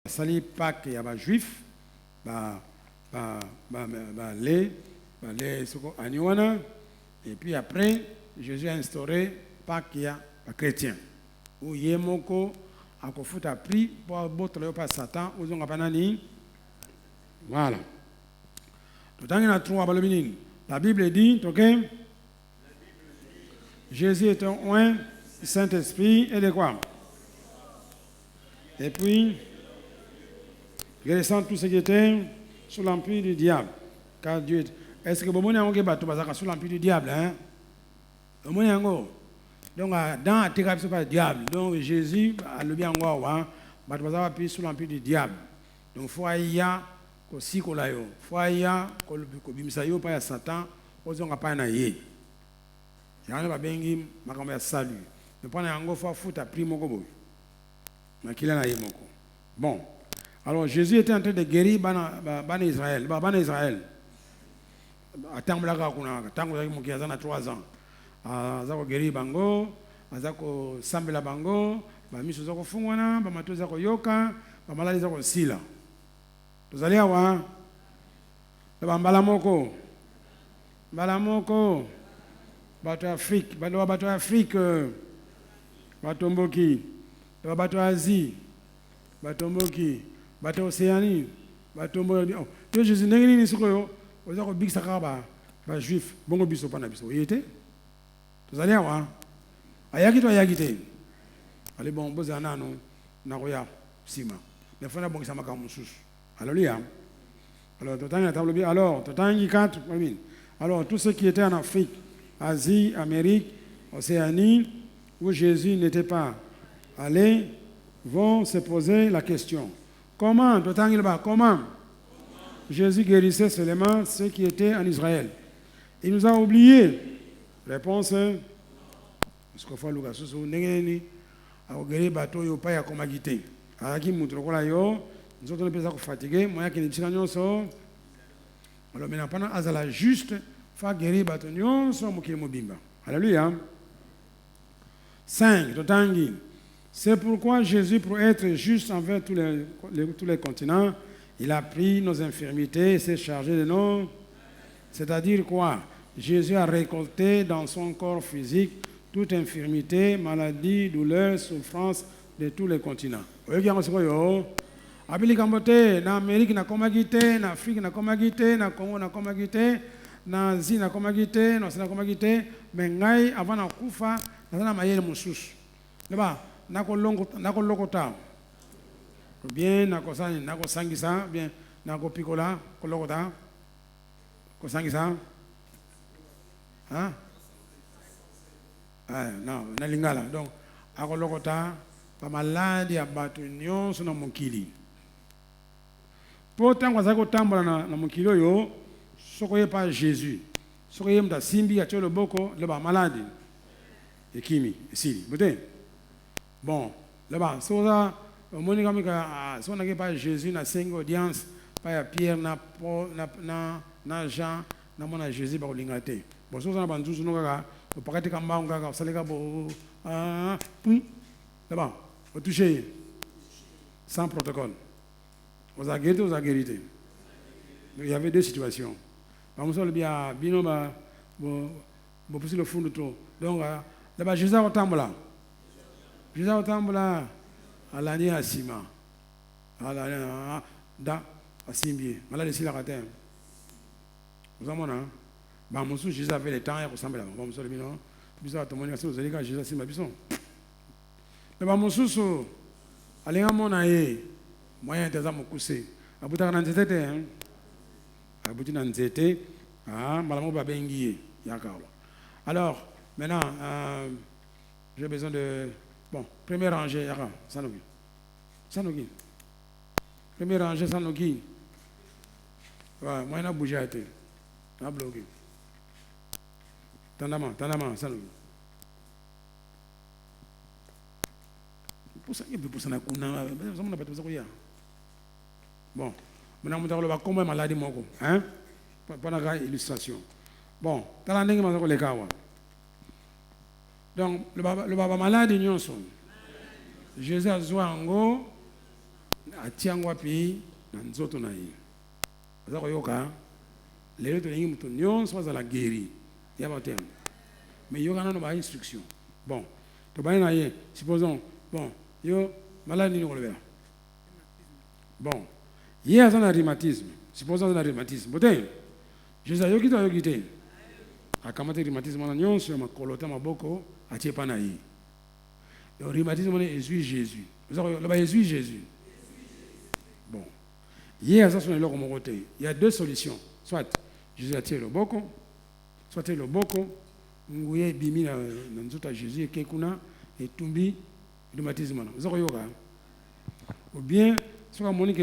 sali Pâques ya ba juif les aniwana et puis après Jésus a instauré Pâques ya ba chrétien où yemoko akofuta prix pour botolo pa Satan uzonga panani voilà. La Bible dit, ok? Jésus est un oint, Saint-Esprit et de quoi? Et puis, guérissant tout ce qui était sous l'empire du diable. Car Dieu est-ce que vous avez sous l'empire du diable? Hein? Donc, dans la terre, c'est pas le diable. Donc, Jésus a le bien sous l'empire du diable. Donc, il faut y aller. Kosi kolayo foya kobimisa yo pa ya Satan ozonga pa na ye yana ba bengi makambo ya salut mais pendant yango fa futa primo ko boy makila na ye moko. Bon, alors Jésus était en train de guérir bana Israël atambulaka kuna tango ya mukiaza na 3 ans azako guérir bango azako sambela bango ba miso zako fungwana ba matoza ko yoka ba malali zako sila. Tuzalia wa mbalamoko bato Afrique batomboki bato Asie batomboki bato Océanie batomboki to Jésus ndenge nini sikoyo oza ko big sakaba ba juif bongo biso pana biso yete tuzalia wa ayaki te ale bon bozana no na koya sima ne fona bongi sama kamususu. Alléluia. Alors, tous ceux qui étaient en Afrique, Asie, Amérique, Océanie, où Jésus n'était pas allé, vont se poser la question. Comment Jésus guérissait seulement ceux qui étaient en Israël? Il nous a oubliés. Réponse. Parce qu'il faut Lucas, nous autres, nous sommes fatigués. Moi, qui suis fatigué, alors maintenant, pendant azala juste, fa guérir batonyon, so mokile mobimba. Alléluia. 5. C'est pourquoi Jésus, pour être juste envers tous les continents, il a pris nos infirmités et s'est chargé de nos. C'est-à-dire quoi? Jésus a récolté dans son corps physique toute infirmité, maladie, douleur, souffrance de tous les continents. Abili kambote na Amérique na komagite na Afrique na komagite na Congo na komagite na Asie na komagite na Océanie na komagite mengai avant na kufa na mayele mususu leba na kolokota bien na kosani na kosangisa bien na kopikola kolokota kosangisa non na lingala donc akolokota pa maladi ya bato nyonso na mokili. Pourtant, quand on tambola na mokilo yo, sokoye pas Jésus. Sokoye mta simbi atio le boko le ba malade. Ekimi, sili. Bon, le ba soza moni comme que si on n'a pas Jésus na 5 audience, pas ya Pierre na Paul na Jean na mona Jésus ba lingate. Bon soza na banzuzu no kaka, o pakati kamba ngaka saleka bo là-bas, au toucher sans protocole. Vous avez guéri. Il y avait 2 situations. Donc, là-bas, Jésus a tambola. Jésus a tambola. À l'année à Sima. À l'année à Simbi. Malade ici la ratin. Vous avez dit, Jésus avait le temps et ressemble à vous. Vous avez dit, vous avez dit, Jésus a Simba Bisson. Là-bas, mon sous, allez à mon aïe. Moyen de coucher. Abuta nanzete hein. Abuti nanzete malamo babengi yakawa. Alors, maintenant j'ai besoin de première rangée yaka sanogi. Première rangée sanogi. Ouais, moi na bouger été. Na bloqué. Tandama sanogi. Pour ça na kuna, ça on a pas tout ça quoi. Bon, maintenant, on va comment maladie moko, hein? Pendant la illustration. Bon, dans la langue, on va les cas. Donc, le baba malade, Jésus a joué en go, atiangwa pi na nzoto na ye. Oza koyoka lelo to lingi muto nyonso azala guéri ya batem. Mais yoka na no ba instruction. Bon, to ba na ye, supposons bon, yo malade ni kolobela. Bon, ye azana rhumatisme. Supposons azana rhumatisme. Bote. Jésus ayoki to ayoki te. Akamata rhumatisme na nyonso ya makolota maboko atie pa na ye. Le rhumatisme on est Jésus. Vous avez là-bas Jésus. Bon. Hier, ça, il y a deux solutions. Soit Jésus a tiré le boko, soit le boko, ngouye bimi na nzota Jésus et kekuna et tumbi rhumatisme. Vous avez ou bien, soit monique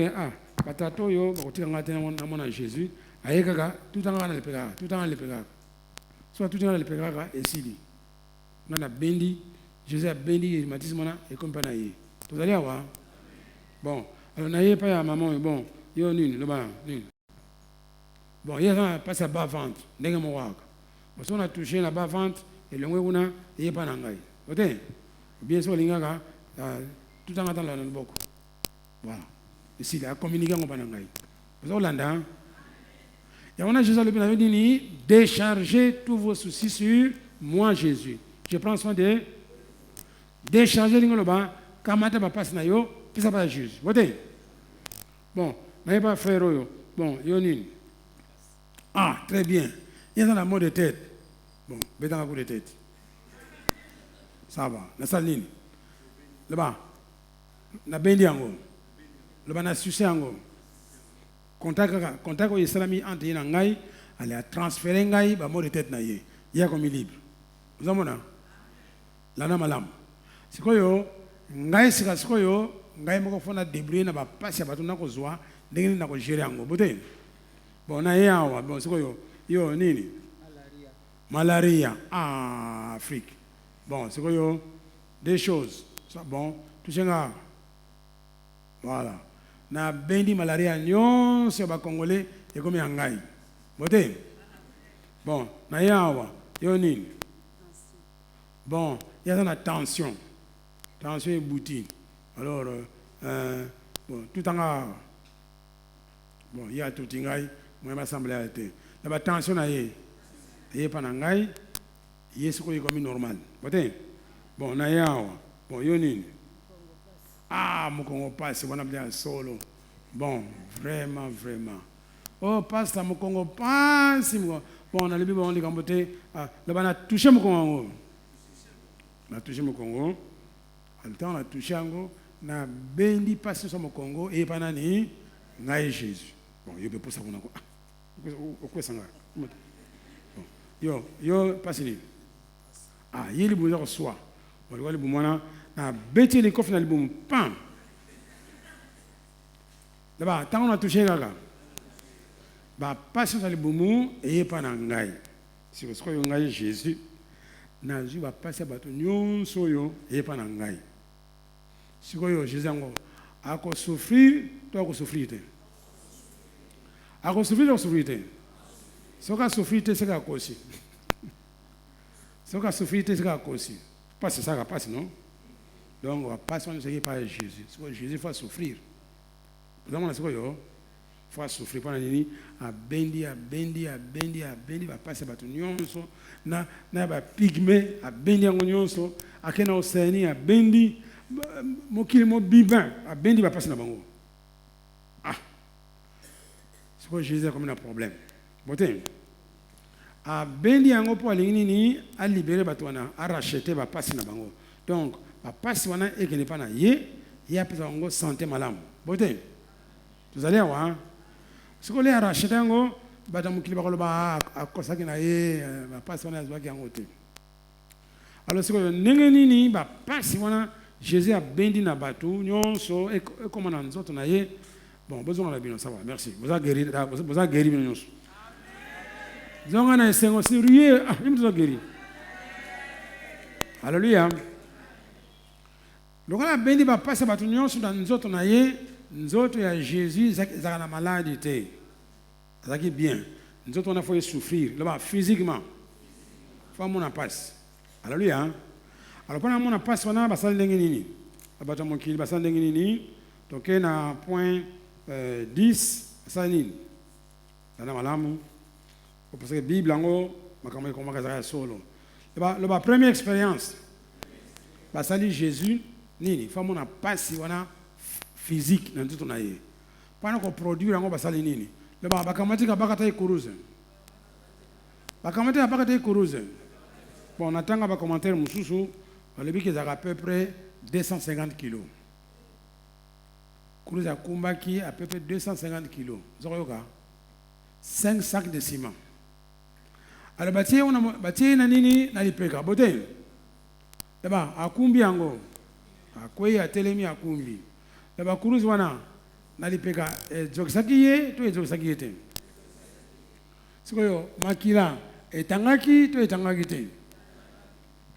patato yo bakotira ngate na mona Jésus, ayekaka tout en le pega, tout en le pega. Soit tout en le pega et sili. Na bendi Jésus a béni le rhumatisme et comme pas naïe. Vous allez voir. Bon, alors naïe pas à maman, bon, yo nul, le bas, nul. Bon, il y a pas sa bas-ventre, n'est-ce pas? Bon, si on a touché la bas-ventre, et le moué, il n'y a pas d'angaï. Vous voyez? Bien sûr, l'ingaka, tout en attendant le beaucoup. Voilà. Ici, il a communiqué avec l'angaï. Vous avez l'anda. Et on a Jésus le bien dit, déchargez tous vos soucis sur moi, Jésus. Je prends soin de décharger les gens, kamata ba passe na yo, puis ça va Jésus. Voyez? Bon, n'ayez pas frère yo. Bon, yo nini. Ah, très bien. Il y a dans la mot de tête. Bon, bétan un coup de tête. Ça va. Na salle nini. Là-bas. Na bendi ango. Là-bas na succès ango. Contact au islami entre na ngai, elle a transféré ngai ba mot de tête na ye. Il y a comme libre. Vous avez mon lana malam. Sikoyo ngai sikoyo ngai moko fona débrouiller na ba passe ya batuna ko zwa ndenge na ko gérer ango bote bon na ye awa bon sikoyo yo nini malaria Afrique bon sikoyo des choses ça bon tout ça voilà na bendi malaria nyon se ba congolais et comme ngai bote bon na ye awa yo nini bon il y a la tension est boutique. Alors, bon, tout en a. Bon, il y a tout en a. Moi, je m'assemble à l'été. La tension, il y a pas d'angaï. Il y a ce qui est comme normal. Bon, il y a bon, il y a une. Ah, mon Congo passe, on a bien solo. Bon, vraiment. Oh, passe, mon Congo passe. Bon, on a le bébé, on a gamboté. Ah, là, on a touché mon Congo. On a touché mon Congo. Le temps on a touché Ango, na bendi passé sur mon Congo et pas nani, naïe Jésus. Bon, il peut pas ça qu'on a. Pourquoi ça va? Yo passé. Ah, il est bon à soi. On voit le bon moment na bêti les coffres dans le bon pam. Là-bas, tant on a touché gaga. Bah passé sur le bon et pas nani. Si vous croyez ngai Jésus, na Jésus va passer à bateau nyon soyo et pas nani. Si vous Jésus a souffrir, toi souffrir. A souffrir, souffrir. Si vous souffrir, c'est à cause. Si vous souffrir, c'est à cause. Pas c'est ça qui passe, non? Donc, on va passer ce qui est par Jésus. Jésus faut souffrir. Vous avez dit, il faut souffrir. Pendant que a bendi, va passer à nyonso, na ba pygmée, a bendi en nyonso, a kena océanie, a bendi. Mokili mo bibin a bendi va passer na bango. Ah. C'est quoi Jésus a comme un problème. Boté. A bendi yango po alingi ni a libérer batwana, a racheter va passer na bango. Donc, va passer wana et que n'est pas na ye, il y a peut-être bango santé malam. Boté. Vous allez voir. Ce qu'on a racheté yango, bata mokili ba koloba a kosaki na ye, va passer wana zwa ki yango te. Alors ce que ndenge nini va passer wana Jésus a béni na bateau, nyonso et comme on a nous autres naïe. Bon, besoin de la bien, ça va, merci. Vous avez guéri nyonso. Vous avez un sengo sérieux, ah, il nous a guéri. Alléluia. Donc on a béni va passer bateau nyonso dans nous autres naïe, nous autres il y a Jésus, ça a maladie té. Ça qui bien. Nous autres on a fait souffrir, là-bas physiquement. Faut mon passe. Alléluia. Alors, pendant mon passe, on a basal dengue nini. Abato mon kili basal dengue nini. Donc, na point 10, ça nini. Dana malamu. Parce que la Bible, comment solo. La première expérience, ça dit Jésus, nini. Faut qu'on a passé physique dans tout on a eu. Pendant qu'on produit, on va salir nini. Le bakamati ka bakata ikuruze. Bakamati ka bakata ikuruze. Bon, on attend un commentaire mususu. On a vu qu'ils ont à peu près 250 kilos. Kuruze a kumbaki à peu près 250 kilos. Zoroyoka. 5 sacs de ciment. Alors bâti on a bâti na nini na lipeka. Bote. D'abord a kumbi ango. A kwei a telemi a kumbi. D'abord kuruze wana na lipeka joksakiye to joksakiye te. Sikoyo makila etangaki to etangaki te.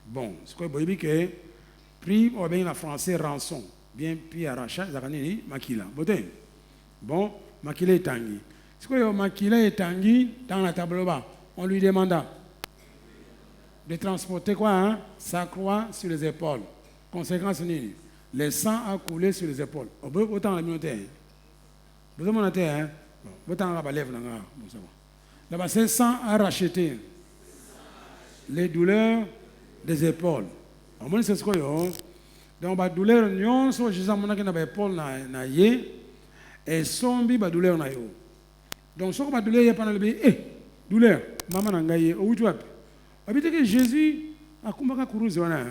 Bon, sikoyo boyibi ke prix ou bien en français rançon. Bien puis arracha zakanini makila. Bote. Bon, makila etangi. Sikoyo makila etangi dans la table bas. On lui demanda de transporter quoi hein? Sa croix sur les épaules. Conséquence nini? Le sang a coulé sur les épaules. Autant la minute. Vous avez monté, hein? Autant la balève là. Là-bas, c'est sang a racheté les douleurs des épaules. Au moins, c'est ce que yo. Donc, la douleur, nous sommes juste à mon avis, na épaule na yé et sombi ba douleur na yo. Donc, ce que ba douleur y a pas le douleur. Maman n'a gagné. Où tu as? Habite que Jésus a combattu Kourouze wana.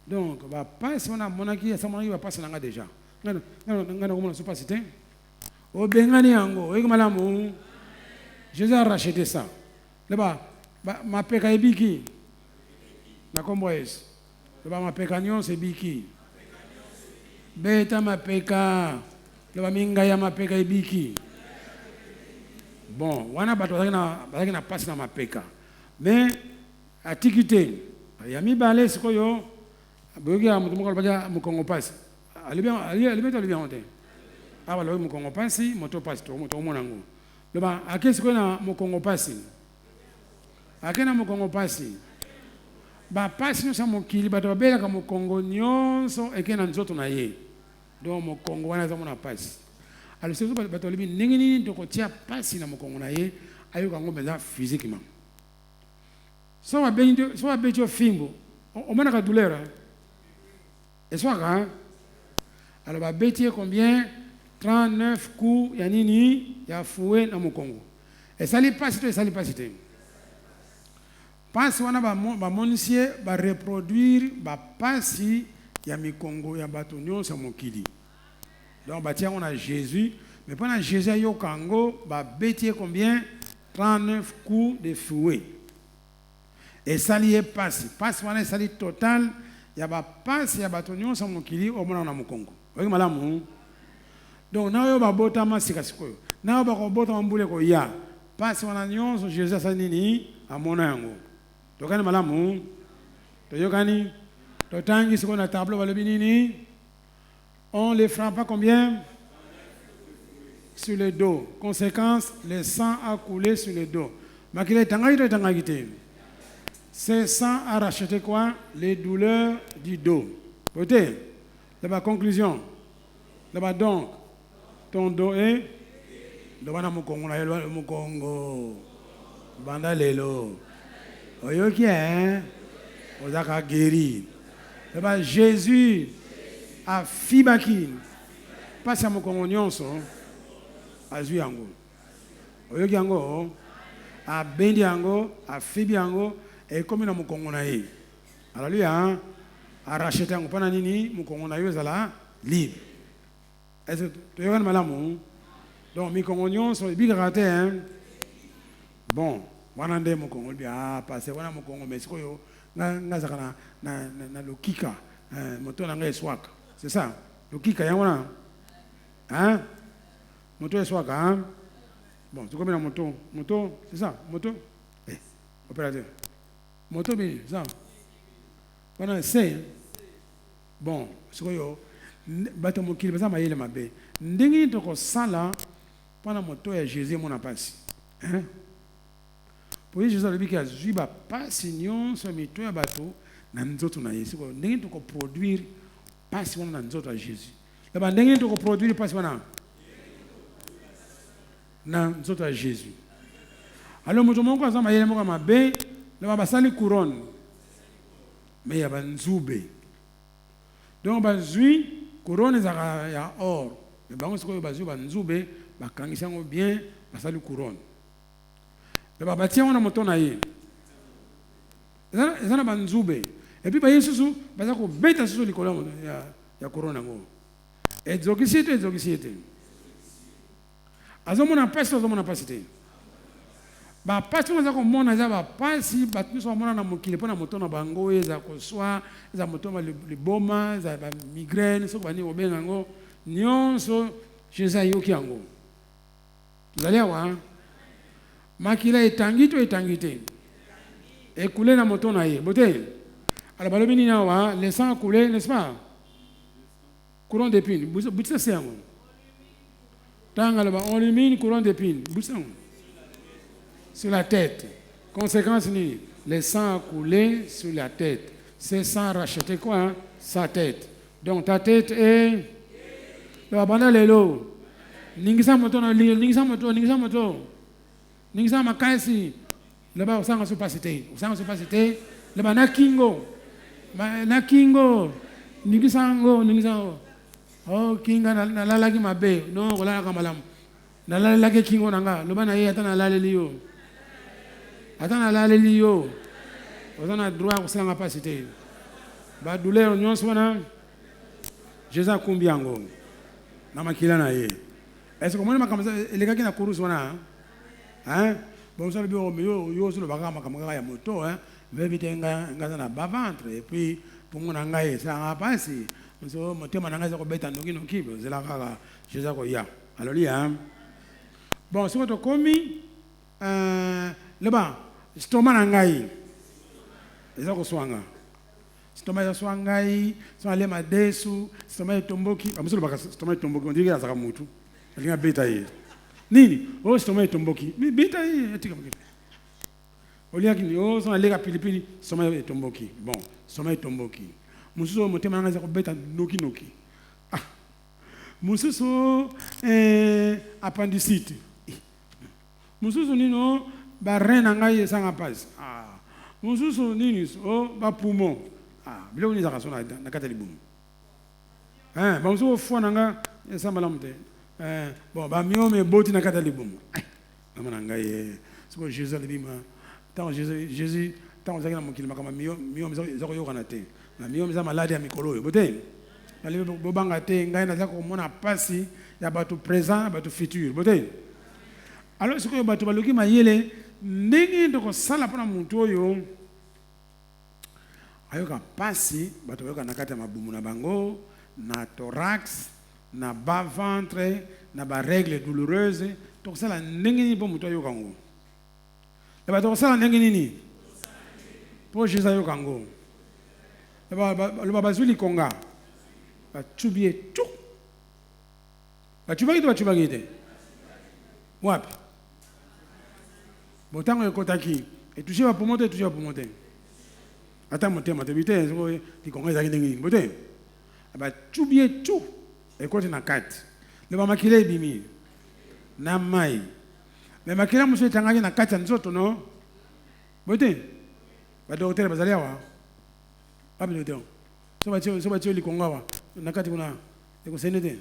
Donc, va pas si on a monaki, ça monaki va passer là déjà. Non, comment se passe c'était? Au Bengani ango, et malamu. Jésus a racheté ça. Là-bas, ma peka est biki. Na komboes. Là-bas, ma peka nyon c'est biki. Beta ma peka. Là-bas, mingaya ma peka est biki. Bon, wana bato bazaki na passe na mapeka. Mais atikité, ya mibale sikoyo boyoki ya mutu moko baja mukongo passe. Ali bien honte. Aba lo mukongo passe, moto passe to moto mona ngo. Loba akesi ko na mukongo passe. Akena mukongo passe. Ba passe no sa mokili bato bela ka mukongo nyonso ekena nzoto na ye. Donc mukongo wana za mona passe. Alors c'est ça bato libi ningini to ko tia passe na mukongo na ye ayo ka ngombe za physiquement. So va beto fimbo. On m'a la douleur. Hein? Et soit hein? Alors va bêtier combien? 39 coups ya nini ya fouet na mukongo. Et ça li passe to ça li passe te. Passe wana ba monisier ba reproduire ba passe ya mikongo ya bato nyonso mokili. Donc bah on a Jésus, mais pendant Jésus yo kango ba bêtier combien? 39 coups de fouet. Et ça li est passe wana ça li total ya ba passe ya bato nyonso mokili o mona na mukongo. Oyi malamu. Donc na yo ba bota masika sikoyo. Na yo ba ko bota mbule ko ya. Passe wana nyonso Jésus sa nini amona yango. Tokani malamu. Toyokani totangi siko na tableau balobi nini? On les frappe combien? Sur le dos. Conséquence, le sang a coulé sur le dos. Makile tangayito tangayite. Ce sang a racheté quoi? Les douleurs du dos. Côté. Là-bas, conclusion. Là-bas, donc, ton dos est. Là-bas, na mukongo na yelo mukongo. Banda lelo. Oyoki hein? Ozaka guéri. Là-bas, Jésus a fibaki. Passe à mukongo nyonso. Azui yango. Oyoki yango. A bendi yango, a fibi yango. Et comme il a mukongo na ye. Alors lui a racheté yango pana nini mukongo na yo zala libre. Est-ce que tu yokan malamu? Donc mukongo nyonso bigaraté hein. Bon, wana nde mukongo bi passer wana mukongo mais sikoyo nga zakana na lokika moto na ngai swaka. C'est ça. Lokika yango na. Hein? Moto swaka hein? Bon, tu connais la moto, c'est ça, moto. Opérateur. Moto bien, ça. Voilà, c'est bon, ce que yo bato mokili baza mayele mabe. Ndingi to ko sala pendant moto ya Jésus mon passe. Hein? Pour Jésus le biki azui ba passe nyonso mito ya bato na nzoto na Yesu. Ndingi to ko produire passe wana na nzoto ya Jésus. là-bas ndenge to produire passe wana na nzoto ya Jésus. Alors moto moko azama yele moko mabe là-bas basali couronne mais ya banzube. Donc bazui couronne ya or mais bango sikoyo bazui banzube bakangisa ngo bien basali couronne. Là-bas batia wana moto na ye ezana banzube et puis ba Yesu baza ko beta susu likolo ya couronne ngo exokisiete azomona pasi azomona pasi te ba pasi baza ko mona za ba pasi batu so mona na mokili pona moto na bango eza ko swa eza moto ma liboma za ba migraine so bani obenga ngo nyonso Jésus yoki yango zaliwa makila etangite écoulé na moto na ye bote ala balobi ni nawa le sang coulé n'est-ce pas couronne d'épines butisa sengo tanga là on illumine couronne d'épines butisa sur la tête conséquence ni le sang a coulé sur la tête c'est sang racheté quoi hein? Sa tête donc ta tête est la bana lelo ningisa moto na ningisa makasi là-bas osanga so pasité là-bas na kingo ningisa oh kinga na lalaki mabe no kolala kamalamu na lalaki kingo nanga loba na ye atana laleli yo ozana droit osanga pasité ba douleur nyonso wana Jésus akumbi yango na makila na ye est-ce que mwana makamza elekaki na kurusi wana hein bon ça le bureau yo sur le bagage makamanga ya moto hein vevite nga na bas ventre et puis pour mon ngai ça va passer so motema nanga ko beta noki zela kaka Jésus ko ya alléluia bon so to komi le ba stoma nangai eza ko swanga stoma ya swangai so ale madesu stoma etomboki amusolo baka stoma etomboki on dirait azaka mutu alinga beta ye nini o stoma etomboki beta ye atika mukita olia kini o so ale ka pilipili stoma etomboki bon stoma etomboki mususu motema nanga za ko beta noki ah mususu appendicite mususu nino ba rein ngai esanga passe ah mususu nini o ba poumon ah bilo ni za kasona na kata libumu ba mususu fo nanga esamba lamte bon ba miome boti na kata libumu mama ngai siko Jésus libima tant Jésus tant za na mokili makama miome za ko yokana te na miome za maladi ya mikolo yo bote ali bobanga te ngai na za ko mona pasi ya bato présent bato futur bote alors siko bato baloki mayele ndenge ndoko sala pona muntu oyo ayoka pasi bato yoka na kati ya mabumu na bango na thorax na bas ventre na ba règle douloureuse to sala ndenge ni po muntu ayoka ngo na bato sala ndenge nini po Jésus ayoka ngo le bazuli konga ba tubie tu ba tubagite wapi botango ekotaki etouché ba pomote ata motema te bite zo ti konga ezaki ndenge nini bote ba tubie tu ekoti na kati le ba makile bimi na mai le makila muso etangaki na kati ya nzoto no bote ba docteur bazali awa abi docteur so ba tio likonga wa na kati kuna ekosene te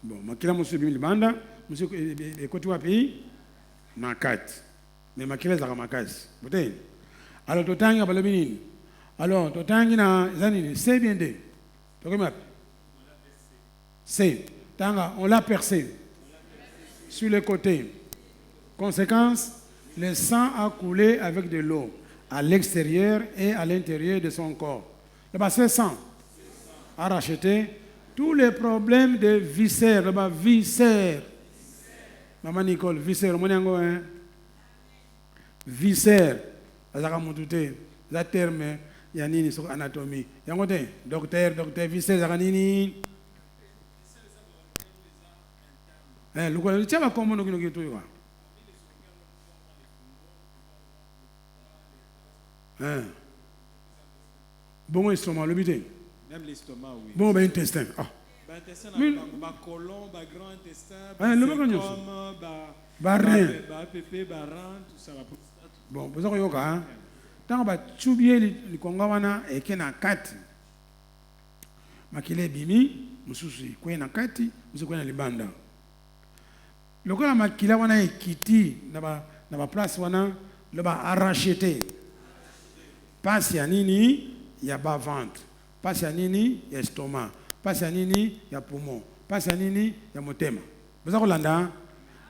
bon makila muso bimi libanda muso ekoti wapi na kati mais makila za makasi bote alors totangi balobi nini alors totangi na zanini c'est bien de tokema c'est tanga on l'a percé sur les côtés conséquence le sang a coulé avec de l'eau à l'extérieur et à l'intérieur de son corps là-bas ce sang a racheté tous les problèmes de viscères là-bas viscères maman Nicole viscères mon yango hein viscères azaka mutute za terme ya nini so anatomie yango te docteur viscères azaka nini lukola tiaba komo no kino tuyo bon estomac le bité même l'estomac oui bon ben intestin ah Intestin, colon, grand intestin, rein. pépé, rein, tout ça. Bon, vous avez yoka. Tant que tu bien le congawana et qu'il na kati. Makile bimi, mususi kwe na kati, mususi kwe na libanda. Lokola makila wana ekiti na ba place wana le ba arracheté. Passe ya nini ya bas ventre. Passe ya nini ya estomac. Passe ya nini ya poumon. Passe ya nini ya motema. Vous avez kolanda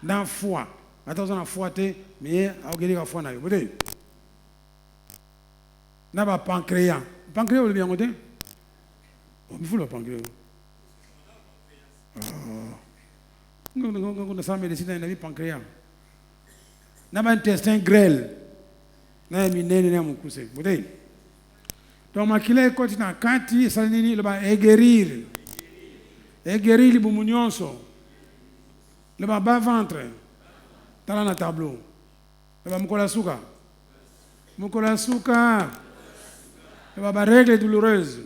dans foie. Attention na foie te mais augeli ka foie na yo. Bote. Na ba pancréas. Pancréas ou bien côté? Oh, il faut le pancréas. On a ça médecine dans la pancréas. Na ba intestin grêle. Na minene na mukuse. Bote. Donc makile koti na kati salini le ba éguérir. Éguérir le bumunyonso. Le ba bas ventre. Tala na tableau. Le ba mukola suka. Mukola suka. Le ba règle douloureuse.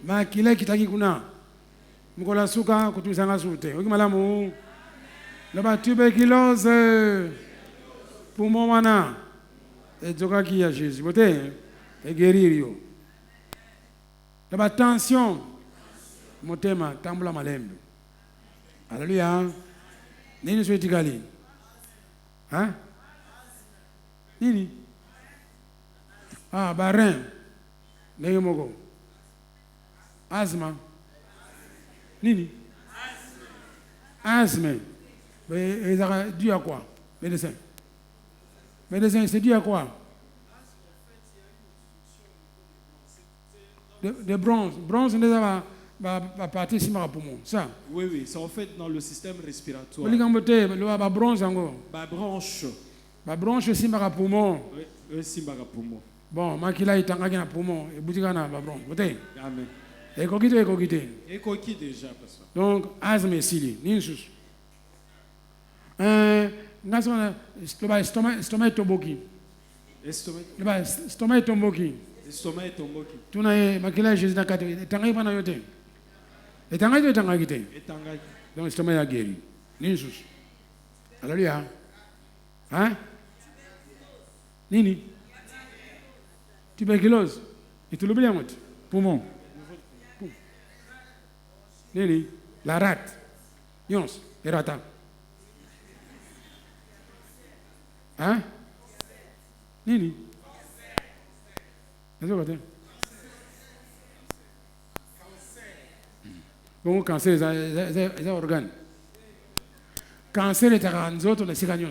Makile kitaki kuna. Mukola suka kutumisanga sute. Oki malamu. Le ba tuberculose. Poumon wana. Et joka ki ya Jésus. Bote. Et guérir yo. Le ba tension. Motema tambula malembe. Alléluia. Nini souhaite gali? Hein? Nini? Ah, barin. Nenge moko. Asthma. Nini? Asthme. Mais ça dû à quoi? Médecin. Médecin, c'est dû à quoi? De bronze. Bronze, on va partir ici par poumon. Ça? Oui, c'est en fait dans le système respiratoire. Le bronze, Branche. La bronche, c'est par poumon. Oui, c'est par poumon. Bon, makila est en train poumon. Et boutique na la bronche. Amen. Et coquille, et coquille. Et coquille déjà, parce que. Donc, asthme et sili. Ni une chose. Estomac tomboki. Estomac tomboki. Estomac tomboki. Tu n'as makila Jésus n'a qu'à te. Tangai pas na yote. Et tangai tu tangai kite. Donc estomac a guéri. Ni une chose. Alléluia. Hein? Nini? Tuberculose. Et tu l'oublies à moi. Poumon. Nini? La rate. Yons. Et rata. Hein? Nini? Est-ce que tu bon, cancer, c'est un organe. Cancer est un autre, les cigagnons.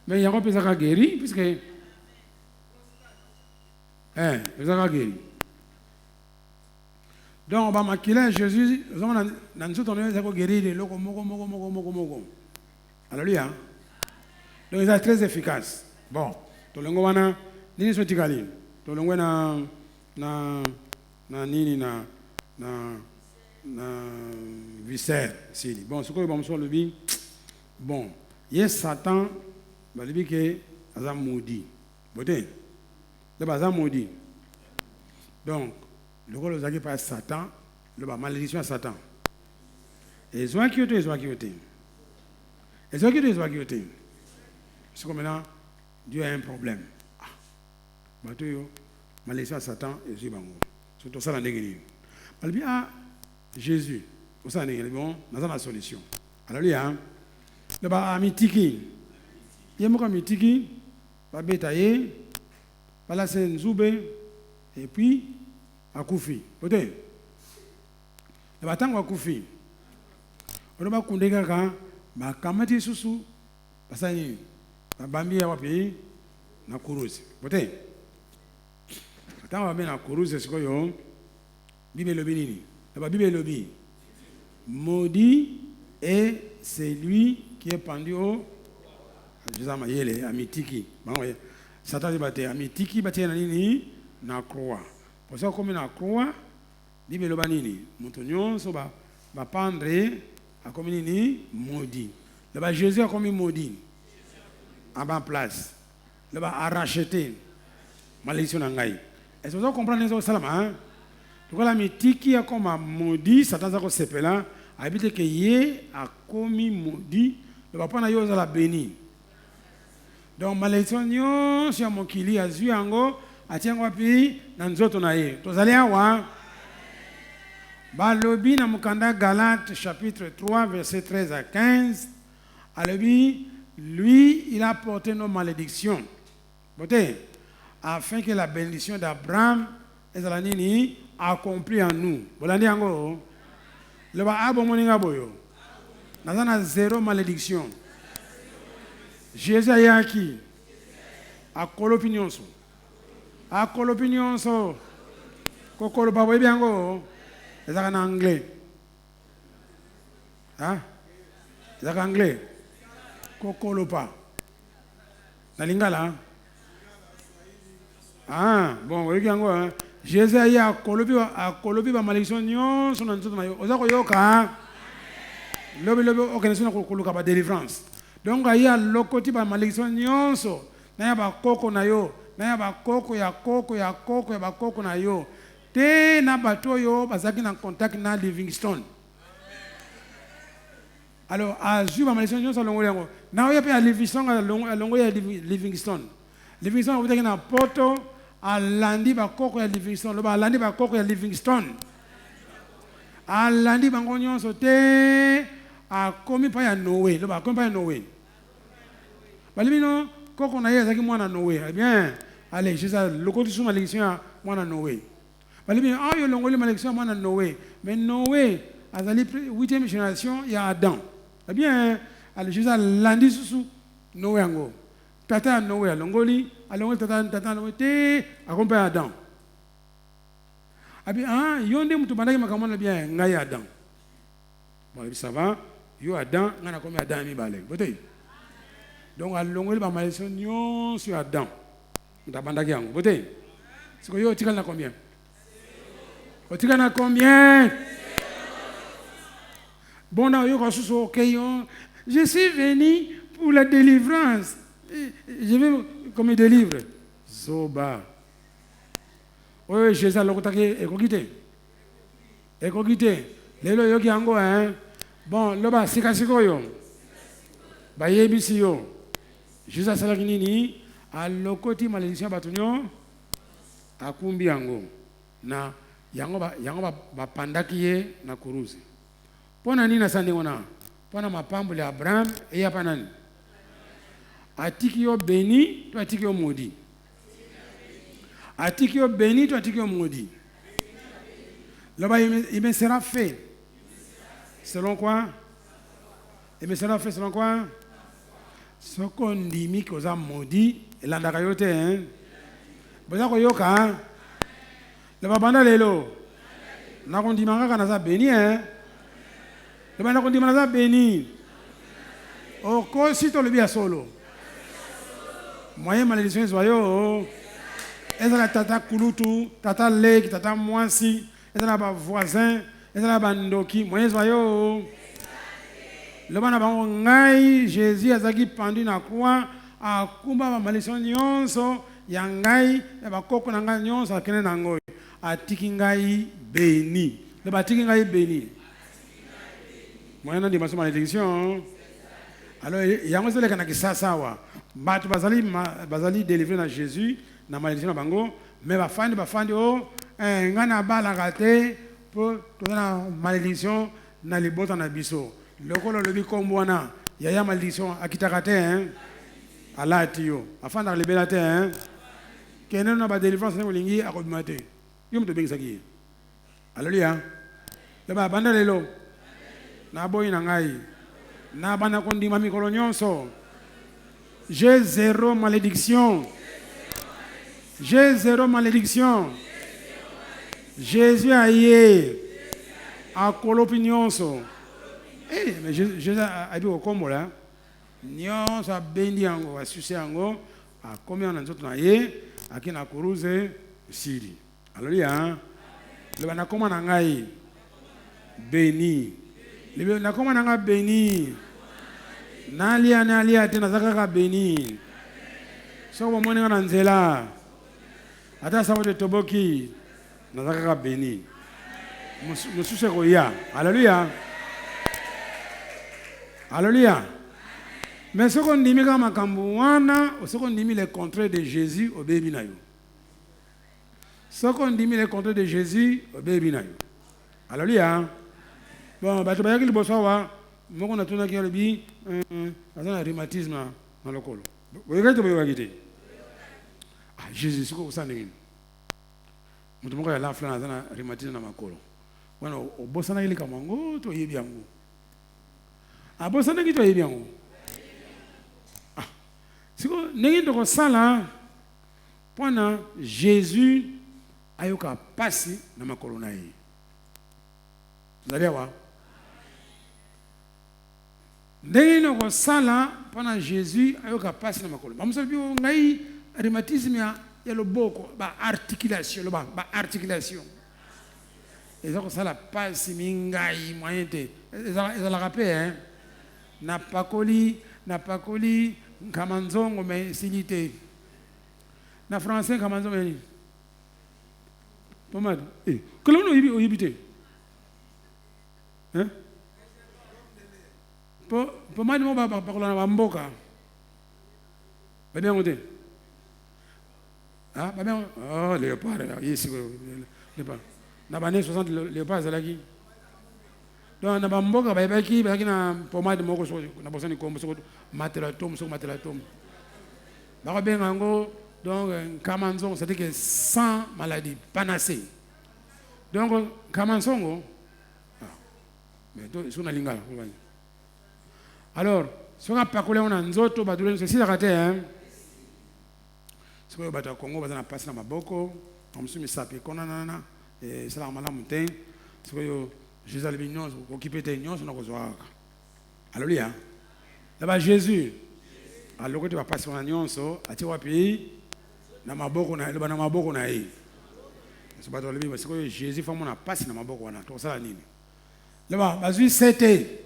Mais il y a un peu de guéri, puisque. Ça guéri. Donc, on va maquiller Jésus, dans nous, on a guéri les locaux, moko. Alléluia. Donc, c'est très efficace. Bon, tout le monde, nini so tikali. Tout le monde na nini na viscère. Bon, ce que nous avons dit, bon, yes, Satan, il dit que c'est un maudit. C'est un maudit. Donc, le rôle de par Satan, le malédiction à Satan. Et ils ont acquitté. C'est comme maintenant, Dieu a un problème. Malédiction à Satan, et Jésus c'est tout ça dans l'église. Il dit, Jésus, c'est ça bon, nous avons la solution. Alléluia. Le ba amitiki. Il y a un amitiki, ba betaye, ba la senzoube, et puis, à Koufi. Le ba tango à Koufi. On va kundega ka, ba kamati susu, basani, ba bambi ya wapi, na kuruzi. Quand on va na kuruzi, c'est quoi yo? Bible lobi nini? La Bible lobi. Maudit est celui qui est pendu au. Je sais pas, il est amitiki. Satan dit bate amitiki bate na nini na croix. Pour ça comme na croix, Bible loba nini? Montonyon so ba pendre a comme nini maudit. Là Jésus a comme maudit. En bas place. Là a racheté malédiction ngai. Est-ce que vous comprenez ça salam hein? lokola mitiki akoma maudit Satan aza kosepela habite ke ye akomi maudit loba mpo na yo ozala béni. Donc malédiction nyonso ya mokili azwi yango atia yango wapi na nzoto na ye. Tozali awa balobi na mokanda Galates chapitre 3 verset 13 à 15 alobi lui il a porté nos malédictions afin que la bénédiction d'Abraham ezala nini accomplie en nous. Bolandi yango loba abo moninga boyo nazana zéro malédiction. Jésus ayaki akolopi nyonso kokolopa boyebi yango ezaka na anglais ezaka anglais kokolopa na lingala bon oyoki yango Jésus ayi akolopi bamalédiction nyonso na nzoto na yo oza koyoka lobi okende so na koluka badélivrance. Donc ayi alokoti bamalédiction nyonso na ya bakoko na yo na ya bakoko ya bakoko na yo te na bato oyo bazalaki na contact na Livingstone. Alors azwi bamalédiction nyonso alongoli yango na oyo mpe ya alongoli ya Livingstone. Livingstone akutaki na poto alandi bakoko ya Livingstone loba alandi bakoko ya Livingstone alandi bango nyonso te akomi pa ya Noé loba akomi pa ya Noé balibino koko na ye azaki mwana Noé. Eh bien allez Jésus lokoti suma malédiction ya mwana Noé balibino ayo longoli malédiction ya mwana Noé mais Noé azali 8e génération ya Adam. Eh bien allez Jésus alandi susu Noé yango tata ya Noé alongoli tata Noé te akompa ya Adam. Abi yo nde mutu bandaki makambo na bien ngai Adam. Bon ça va yo Adam ngana komi Adam mibale bote. Donc alongoli ba malédiction nyonso ya Adam ndabandaki yango bote. Siko yo otikali na combien? Otikali na combien? Bon na yo ko susu okay yo je suis venu pour la délivrance. Je vais comme il délivre. Zoba. Oui, Jésus a l'octave ekokite. Lelo yoki yango bon, loba sikasiko yo. Ba yebisi yo. Jésus a salaki nini alokoti malédiction batunyo akumbi yango. Na yango ba pandaki ye na kuruzi. Pona nini nasandi ngona? Pona mapambo ya Abraham e hapa nani? Atiki yo béni, toi atiki yo maudit. Atiki yo béni, toi atiki yo maudit. Là-bas, il me sera fait. Selon quoi? Il me sera fait selon quoi? Ce qu'on dit que vous avez maudit, et l'andakayote, hein? Vous avez yoka, là-bas, banda lelo. N'a qu'on dit manga kana béni, hein? Là-bas, n'a qu'on dit manga béni. Oh, quoi si tu le bien solo? Moyen malédiction soyo ezala tata kulutu tata leki tata mwasi ezala ba voisin ezala ba ndoki moyen soyo le bana bango ngai Jésus azaki pendu na croix akumba ba malédiction nyonso ya ngai ya bakoko na ngai nyonso akene na ngoyo atiki ngai béni le batiki ngai béni moyen ndi maso malédiction. Alors yango zele kana kisasa wa batu bazali délivré na Jésus na malédiction na bango mais bafandi ngana bala kate po tona malédiction na libota na biso lokolo lobi kombwana ya malédiction akitaka te alati yo afanda libela te kene na ba délivrance na molingi akobima te yo mto bengisa ki alléluia le ba banda lelo na boyi na ngai na bana kondima mikolo nyonso. J'ai zéro malédiction. J'ai zéro malédiction. Jésus a yé. A kolopi nyonso. Mais Jésus a dit au combo là. Nyonso a bendi yango, a sucé yango, a komi en nzoto na ye, a ki na kuruze siri. Alléluia. Le bana koma na ngai béni. Le bana koma na ngai béni. Nalia tena zakaka béni. So mwana na nzela. Ata sababu toboki na zakaka béni. mosusu ekoya. Alléluia. Alléluia. Mais ce qu'on dit, quand ce qu'on dit, les contraires de Jésus au bébé naïo. Ce qu'on dit, les contraires de Jésus au bébé naïo. Alléluia. Bon, bah tu vas y aller le bonsoir. Moi, on a tout qui a le bi, un rhumatisme dans le col. Vous voyez que tu vas y ah, Jésus, c'est quoi ça n'est? Moi, tu m'as la flamme dans le rhumatisme dans ma col. Bueno, au boss, on a eu le camango, tu es bien. Ah, boss, on a eu bien. C'est quoi? N'est-ce pas ça là? Pendant Jésus a eu qu'à passer dans ma colonne. Vous allez voir. N'est-ce pas ça là? Pendant Jésus a eu qu'à passer dans ma colonne. Vous savez, il y a un rhumatisme, il y a le beaucoup, articulation, articulation. Et ça la passe, mingai, moyen de. Ils ont rappelé, hein? N'a pas collé. Kamanzongo mais silité. Na français kamanzongo mais. Pomade. Que l'on a habité. Hein? Pomade mo ba parler na mboka. Ba bien on dit. Ah, ba bien. Oh, léopard ici léopard. Na bané 60 léopard zalaki. Donc na bamboka baibaki na pomade moko so na bosani kombo so matelatom. Ba benga ngo donc kamanzongo c'est que sans maladie panacée. Donc kamanzongo mais to so na lingala. Alors so ka pakole on nzoto ba dule c'est la hein. So ba ta Congo ba na passe na maboko, on se misapi konana et ça la malamu ten. So Jésus a l'union, occupé de l'union, on a besoin. Alléluia. Là-bas, Jésus, alors que tu vas passer en union, à tes pays, na maboko na ye. C'est pas dans le Bible, parce que Jésus fait mon passe na maboko na. Tout ça la nini. Là-bas, bazui c'était.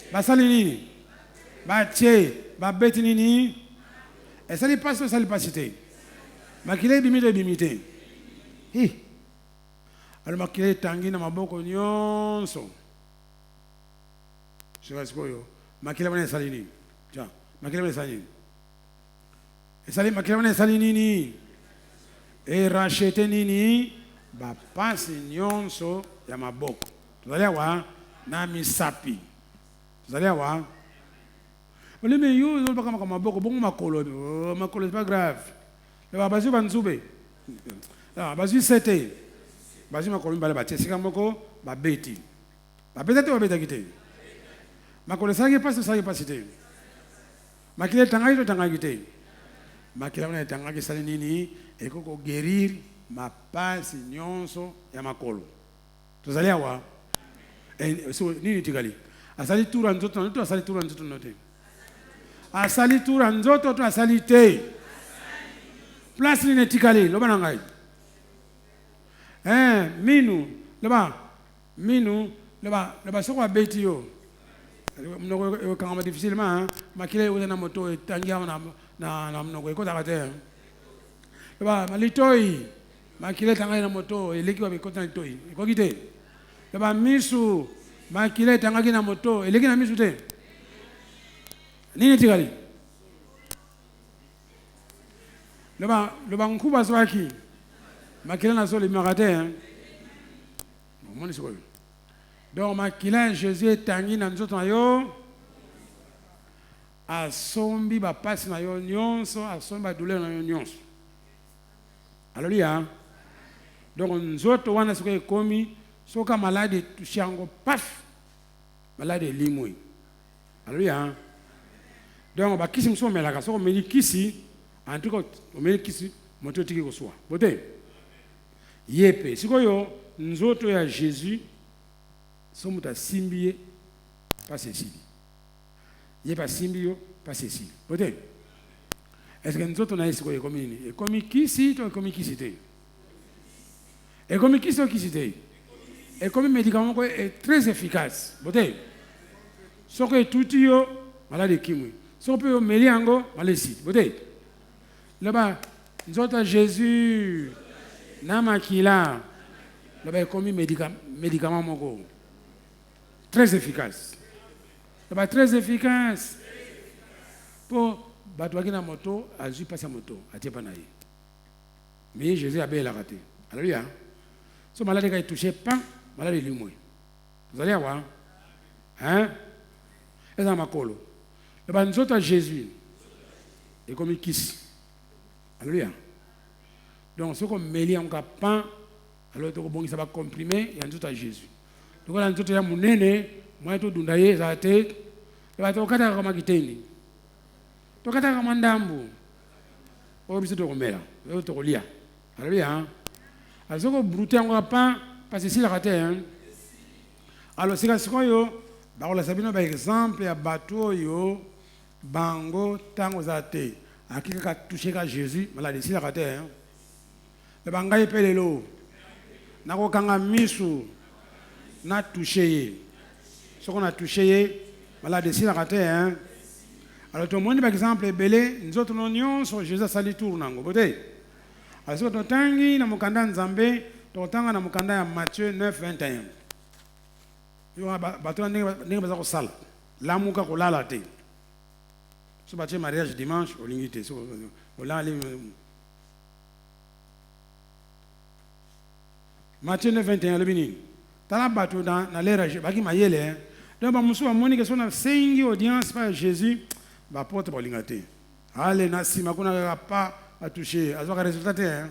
Basali nini. Batie, babeti nini. Et ça lui passe, ça lui passe c'était. Mais qu'il est bimité. Alors makile tangi na maboko nyonso. Shika sikoyo. Makile bana salini. Tiens, makile bana salini. Et sali makile bana salini ni. Et racheter nini ba passe nyonso ya maboko. Tuzaliwa na misapi. Tuzaliwa. Ole me yo no baka maboko bongo makolo. Makolo c'est pas grave. Le bazu banzube. Ah, bazu c'était. Bazi makolo mbale batie sika moko ba beti. Ba beta te ba beta kite. Makolo sage passe te. Makile tanga kite. Makile na tanga ki sali nini ekoko guérir ma passe nyonso ya makolo. Tozalia wa. So nini tigali. Asali tura nzoto to asali tura nzoto note. Asali tura nzoto to asali te. Place ni tikali lo bana ngai. Minu, là-bas, ce qu'on a bêti, nous avons difficilement, mais qu'il y a une moto et tangia na mnogo na terre. Là-bas, malitoi, mais qu'il y a une moto et l'équipe avec content litoi. Il faut quitter. Là-bas, misu, mais qu'il y a une moto et l'équipe na misu te. Nini tigali. Là-bas, nkuba swaki. Makila na soli marate hein. Moni sikoyo. Donc makila Jésus tangi na nzoto na yo. Asombi ba passe na yo nyonso, asombi ba douleur na yo nyonso. Alléluia. Donc nzoto wana sikoyo komi soka malade tushango paf. Malade limoi. Alléluia. Donc ba kisi mso melaka soko meli kisi en tout cas meli kisi moto tiki ko soa. Bote. Yepe sikoyo nzoto ya Jésus somuta simbiye pas ceci. Yepa simbio pas ceci. Ote. Est-ce que nzoto na sikoyo comme nini? Et comme kisi to comme kisi te. Et comme kisi te. Et comme médicament est très efficace. Bote. Soko tout yo malade kimwe. Soko yo meliango malesi. Bote. Là-bas nzoto ya Jésus na makila loba ekomi médicament moko très efficace loba très efficace pour bato baki na moto azui pasi ya moto atie pa na ye mais Jésus abelaka te alléluia so malade ka touché pas malade elimwe vous allez voir hein eza makolo loba nzoto ya Jésus ekomi kisi alléluia donc ce qu'on mêle en pain alors to bongisa ba comprimé ya nzoto ya Jésus donc la nzoto ya munene moi to dunda ye za te ba to kata kama kiteni to kata kama ndambu o biso to komela to kolia alléluia alors ko bruté en pain parce que si la raté hein alors c'est que yo ba ko la sabino ba exemple ya bateau yo bango tango za te akika toucher ka Jésus malade si la raté hein le bangai pelelo na ko kanga misu na toucher ce qu'on a touché malade si la raté hein alors tout le monde par exemple belé nous autres non sur Jésus sali tour nango bote alors to tangi na mukanda nzambe to tanga na mukanda ya Matthieu 9:21 yo bato ndenge baza ko sala lamuka ko lala te so batie mariage dimanche au limité so au lala Matthieu 9:21 le bini tala bato na l'ère baki mayele donc ba musu amoni que sona sengi audience par Jésus ba porte ba lingate ale na sima kuna pas à toucher azo ka résultat hein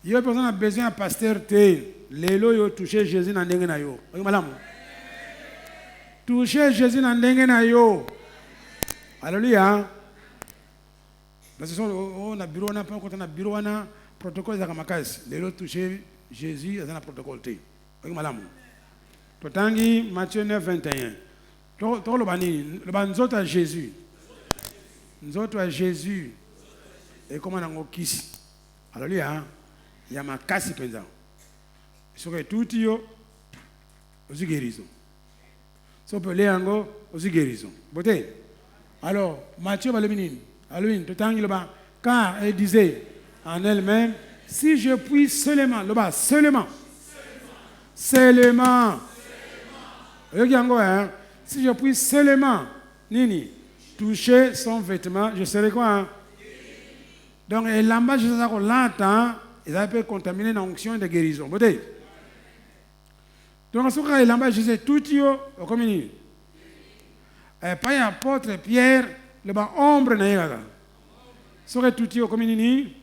yo personne a besoin de pasteur te lelo yo toucher Jésus na ndenge na yo malamu toucher Jésus na ndenge na yo alléluia parce que on a bureau na pas on a bureau na protocole za kamakasi lelo toucher Jésus dans un protocole te malamu to tangi Matthieu 9:21 to lo bani le banzoto à Jésus nzoto à Jésus et comment on kisi alléluia il y a ma casse penza so que tout yo aussi guérison so peut les ango aussi guérison boté alors Matthieu va le minine alléluia to tangi le ba car elle disait en elle-même si je puis seulement le bas seulement hein si je puis seulement nini toucher son vêtement je serai quoi hein? Donc l'amba je sais que longtemps ils avaient contaminé l'onction de guérison boté donc ce que l'amba je sais tout yo comme ni pas apôtre Pierre le bas ombre na yaga ce que tout yo comme ni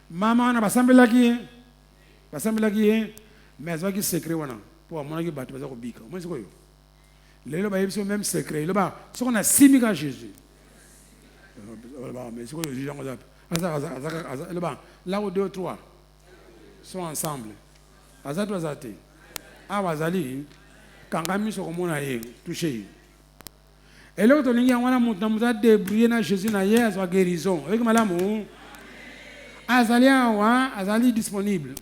maman na basambela ki mais ça qui secret wana pour mon qui battre ça ko bika moi c'est quoi yo lelo ba yebso même secret le ba ce qu'on a simika Jésus mais c'est quoi yo jango ça le ba là où 2 ou 3 sont ensemble azatu azate awazali kangami so komona ye toucher et l'autre lingi wana muta débrouiller na Jésus na ye azwa guérison avec malamu azali awa azali disponible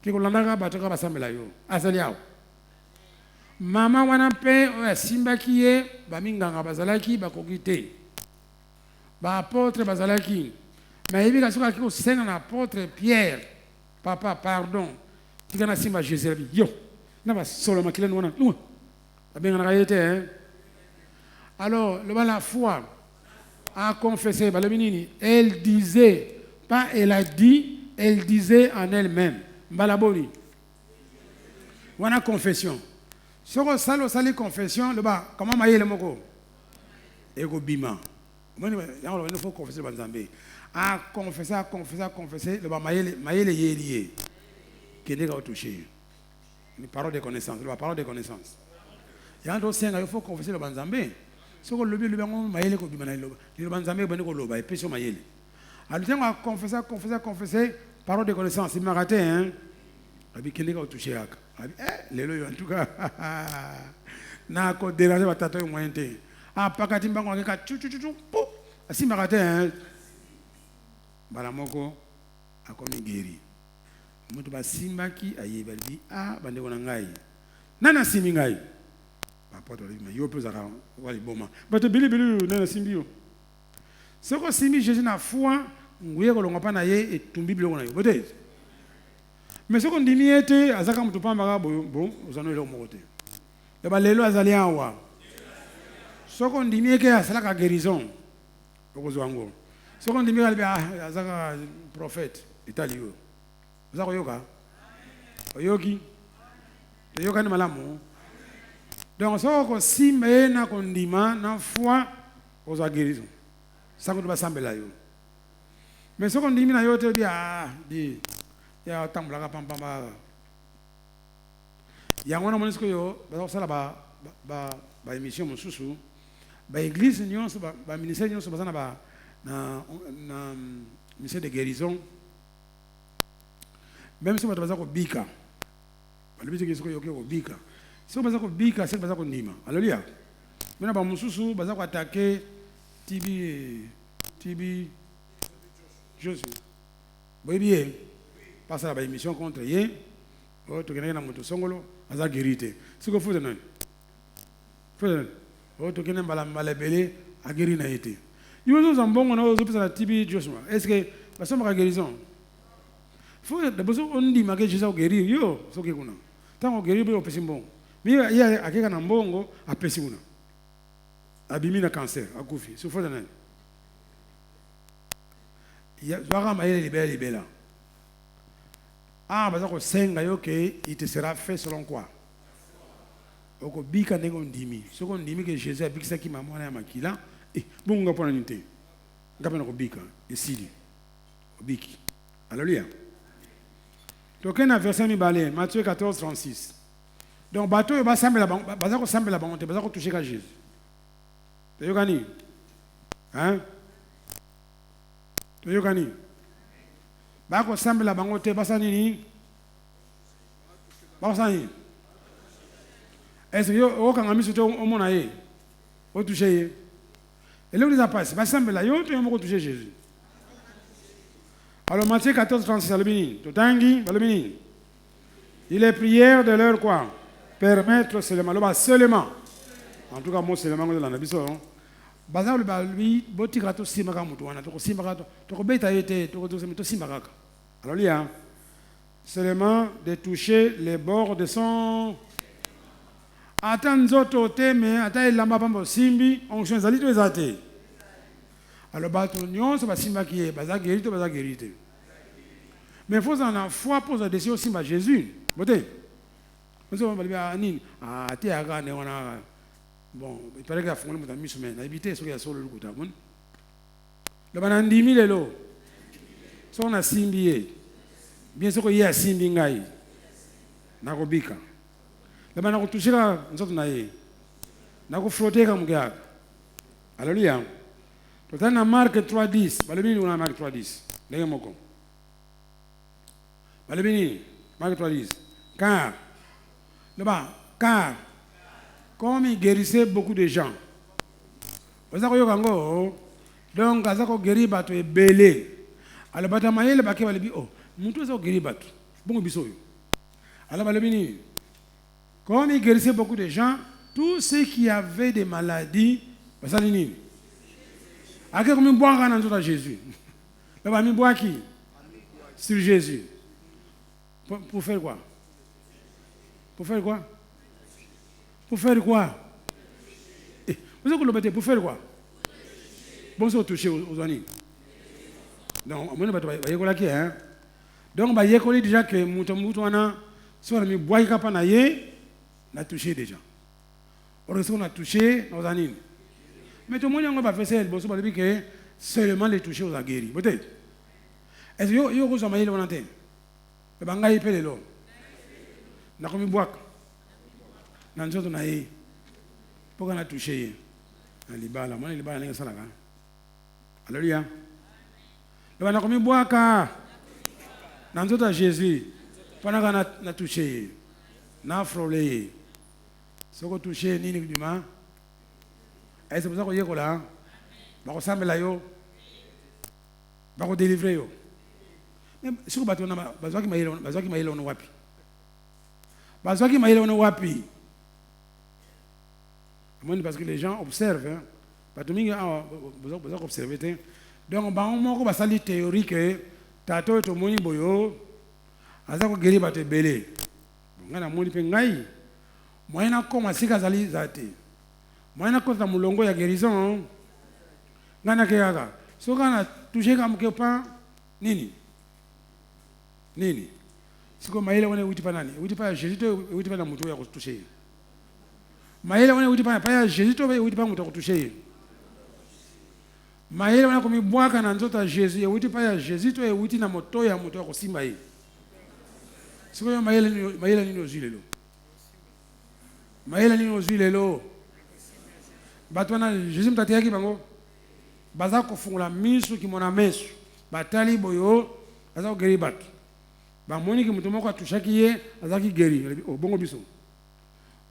ki kolandaka bato ka basambela yo azali awa mama wana pe asimbaki ye baminganga bazalaki bakoki te baapôtre bazalaki mais yebi kasoka ki kosenga na apôtre Pierre papa pardon tika na simba Jésus abi yo na basolo makilani wana luma babengana ye te hein alors le la foi a confessé elle disait pas elle a dit elle disait en elle-même mbalaboni wana confession soko salo sali confession le ba comment mayele moko ego bima moni ya il faut confesser banzambe a confesser le ba mayele yelié qui n'est pas touché une parole de connaissance le ba parole de connaissance ya ndo senga il faut confesser le banzambe soko lobi le bango mayele ko bima na le banzambe bani ko loba et peso mayele alors tiens à confesser parole de connaissance il m'a raté hein abi qui n'est pas touché aka lelo en tout cas na ko déranger batato yo moyente pakati mbango ngeka chu po asima raté hein bala moko akomi guéri mutu basimbaki ayeba di bande kona ngai nana simi ngai bapoto le yo pesa wali boma bato bili nana simbi yo soko simi Jésus na foi nguye kolonga pa na ye etumbi biloko na yo bote. Mais ce qu'on dit était azaka mutu pamba bon ozano eloko moko te. Le balelo azali awa. Ce qu'on dit que asala ka guérison. Okozwa ngo. Ce qu'on dit que azaka prophète itali yo. Azako yoka. Oyoki. Oyoka ni malamu. Donc ça ko simba na kondima na foi ozwa guérison. Ça ko ba sambela yo. Mais ce qu'on dit na yo te di ya tambulaka pampamba yango na monisiko yo bazosala ba émission mosusu ba église nyonso ba ministère nyonso bazana na ministère de guérison même si bato baza kobika balobi ke siko yoke kobika siko baza kobika siko baza kondima alléluia mena ba mosusu baza ko attaquer tibi Josué boyebie passe à la émission contre yé, tu connais la moto songolo, aza guérité. Ce que faut donner. Tu connais la belé, a guéri na été. Ils ont un bon on a osé la tibi Joshua. Est-ce que la somme a guérison? Faut d'abord on dit que Jésus a guéri yo, ce que kuna. Tant on guéri au pessim bon. Mais il y a quelqu'un en bongo a pessimuna. Abimi na cancer, a koufi. Ce faut donner. Il y a doit mailler libérer. Ah, parce que senga yo que il te sera fait selon quoi? Oko bika nengo ndimi. Ce qu'on dit que Jésus a bika ça qui m'a monné à makila. Eh, bon nga pona ninte. Nga pona ko bika. Esidi. Biki. Alléluia. Donc un verset mi balé, Matthieu 14 36. Donc bateau yo ba sambela baza ko sambela bango te, baza ko toucher ka Jésus. Tu yo gani? Hein? Tu yo gani? Bako sambela bango te basa nini? Basa nini? Est-ce que yo kanga miso to omona ye? O toucher ye. Et là où les passe, basa sambela yo to yomoko toucher Jésus. Alors Matthieu 14 36 alubini, totangi balubini. Il est prière de leur quoi? Permettre seulement, le seulement. En tout cas moi seulement de la nabiso. Baza le balbi botika to simaka mutu wana to simaka to ko beta yete to simaka. Alors il y a seulement de toucher les bords de son atanzoto teme atai lamba pambo simbi onction zali to ezate. Alors bato nyonso ba simba qui est baza guérite. Mais il faut en foi pour la décision simba Jésus. Boté. Nous on va dire anine ati aga ne wana. Bon, il paraît qu'il y a fondé mon ami semaine. Habité sur les sols le côté. Le banandimi lelo. So na simbié. Bien sûr qu'il y a simbingai. Na kobika. Le banako touchera nzoto na ye. Na ko frotter comme gars. Alléluia. Tout en Marc 3:10. Balebini on a Marc 3:10. Ndenge moko. Balebini Marc 3:10. Car comme il guérissait beaucoup de gens. Donc, il guérit bato et belé. Alors, batamaye le baké va lui dire, oh, mon tour guéri bato. Bon bisoyo. Alors, comme il guérissait beaucoup de gens, tous ceux qui avaient des maladies, ça dit, à quel moment boire dans Jésus? Le bami boire qui? Sur Jésus. Pour faire quoi? Pour faire quoi? Pour faire quoi? Vous avez le pour faire quoi? Bon, c'est toucher aux amis. Donc, on va dire donc, il y a déjà que Moutoumoutouna, si on a mis bois capanaye, on a touché déjà. On a touché nos amis. Mais tout le monde va faire ça, bon, c'est que seulement les toucher aux aguerris. Peut-être. Est-ce que vous avez le volonté? Le bangaï pèle l'eau. On a commis bois. On a eu. Pourquoi on a touché? Libala, moi, libala, n'est-ce pas? Alléluia. Le bangaï commis bois car. Dans tout à Jésus, pendant qu'on a touché, on a frôlé. Ce qu'on a touché, ni du mal. Et c'est pour ça qu'on y est là. On ressemble là, on délivrer. Mais si vous battez, on a besoin qu'il m'aille on wapi. Besoin qu'il m'aille on wapi. Parce que les gens observent. Pas tout le monde a besoin d'observer. Donc bango moko basali théorie que tato to moni boyo aza ko guérir bato belé. Ngana moni pe ngai moyena koma sika zali zate. Moyena kota mulongo ya guérison. Ngana ke yaka. So kana toucher comme que pas nini. Nini. Siko maile wana uti pa nani? Uti pa Jésus to uti pa na mutu ya kutoucher. Maile wana uti pa ya Jésus to uti pa mutu ya kutoucher. Maile wana kumibwaka na nzota Jésus uti pa ya Jésus to uti na moto ya mutu ya kusimba hii. Siko yo maile nini ozile lo. Maile nini ozile lo. Batwana Jésus mtati yaki bango. Baza kofungula misu kimona mesu. Batali boyo baza ko geri batu. Bamoni ki mutu moko atushaki ye azaki geri. Oh bongo biso.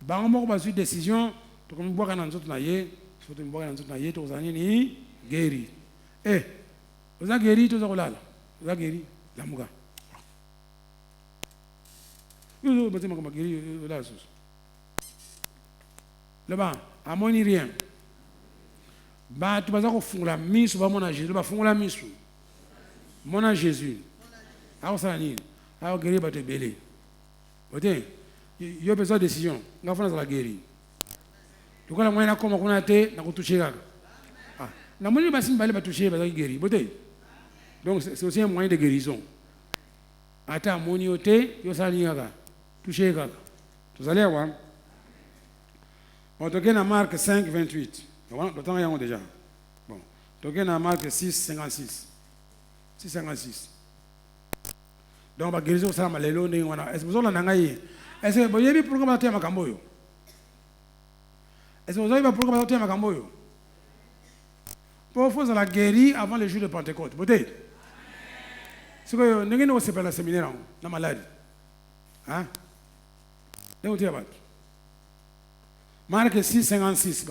Bango moko bazu décision to komibwaka na nzoto na ye, soto mbwaka na nzoto na ye to zani ni geri. Oza geri to za kolala. Oza geri lamuka. Yo batima kama geri la sus. Là-bas, amoni rien. Ba tu baza ko fungula misu ba mona Jésus, ba fungula misu. Mona Jésus. Aho sani. Aho geri ba te belé. Ote, yo besoin de décision. Nga fona za geri. Tukola mwana koma kuna te na kutushika. Ah, na moni ba simba le ba toucher ba za geri. Bote. Donc c'est aussi un moyen de guérison. Ata moni ote yo sani yaka. Toucher kaka. Vous allez voir. On toque dans Marc 5, 28. Le temps est déjà. Bon. Toque dans Marc 6, 56. 6, 56. Donc, la guérison, ça m'a l'élo. Est-ce que vous avez un est-ce que vous avez un programme de Makamboyo? Est-ce que vous avez un programme de Makamboyo? Pour faire la guérir avant le jour de Pentecôte. Peut-être. C'est que nous avons fait le séminaire dans la maladie. Hein? Nous avons Marc 6, 56.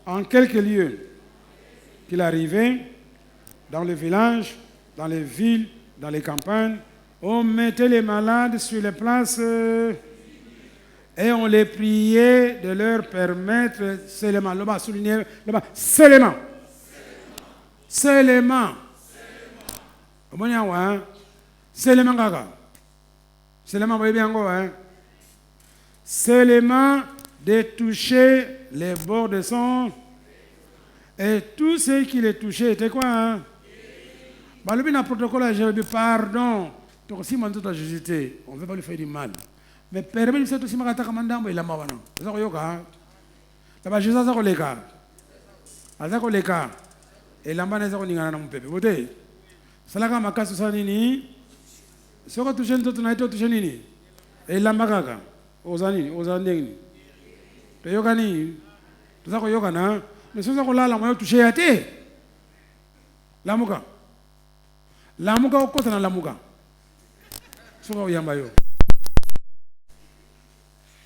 En quelques lieux qu'il arrivait, dans les villages, dans les villes, dans les campagnes, on mettait les malades sur les places et on les priait de leur permettre seulement. Là-bas, souligner, là-bas, seulement. Seulement. Seulement, gaga. Seulement, vous voyez bien, hein? Seulement de toucher les bords de son. Et tout ce qui les touchait était quoi? Hein? Le protocole, j'ai dit pardon. Donc, si on ne veut pas lui faire du mal. Mais permet de se faire du mal. Il a mal. C'est ça que là-bas, Jésus a ça les cas. A ça les cas. Et là-bas, il a ça qu'on a mon pépé. Vous voyez? C'est là que ma casse ça nini. Ce que tu touches, tu n'as pas touché nini. Et là-bas, ozani to yokani to zako yokana mais so zako lala moyo toucher ate lamuka okota na lamuka so ko yamba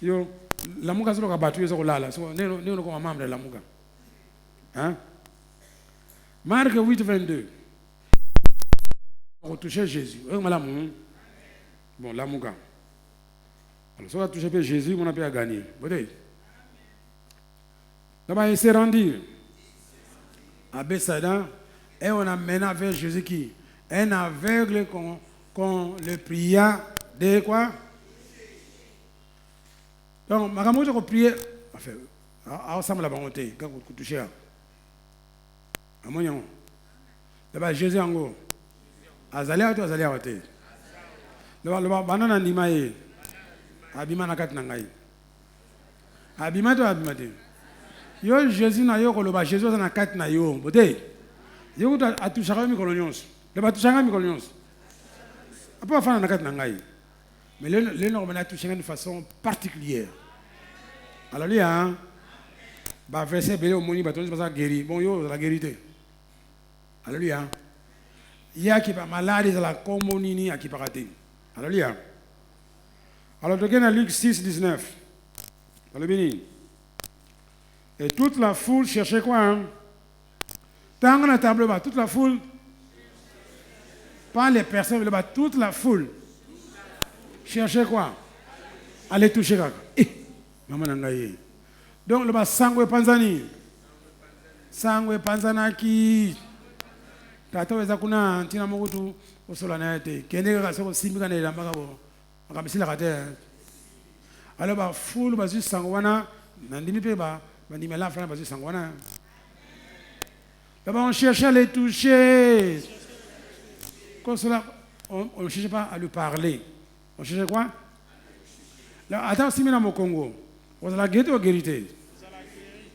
yo lamuka so ko batu yo zako lala so ne ko mamre lamuka hein Marc 8, 22 on toucher Jésus bon lamuka. Alors, si on a touché Jésus, on a pu gagner. Là-bas, il s'est rendu à Bethsaida et on a mené vers Jésus qui un aveugle qu'on le pria de quoi? Donc, ma camarade a prié. Enfin, ensemble, la bonté, quand vous touchez. À mon nom. Là-bas, Jésus en haut. Azalé à toi, azalé à toi. Là-bas, banana nimaye. Abima na kati na ngai. Abima to abima te. Yo Jésus na yo koloba Jésus na kati na yo. Bote. Yo to atushaka mi kolonyons. Le batushaka mi kolonyons. Apa fana na kati na ngai. Mais le normal atushaka de façon particulière. Alléluia. Hein? Ba verset belé au moni batonzi basa guéri. Bon yo la guérité. Alléluia. Ya ki ba malade za la komonini akipakate. Alléluia. Alors, regardez à Luc 6, 19. Dans le béni. Et toute la foule cherchait quoi? Hein? Tant la table bas, toute la foule. Pas les personnes là-bas, toute la foule. Cherchait quoi? Aller toucher quoi? Maman n'a. Donc, là-bas, sangue panzani. sango epanzanaki tata weza kuna ntina mokutu osola na te kende ka soko simbika na ilamba ka bo akamisila ka te alors ba fulu ba sango wana na ndimi pe ba ndimela fana ba sango wana là-bas on cherche à les toucher comme cela on ne cherche pas à lui parler on cherche quoi là attends si mina mo Congo on la guette ou guérité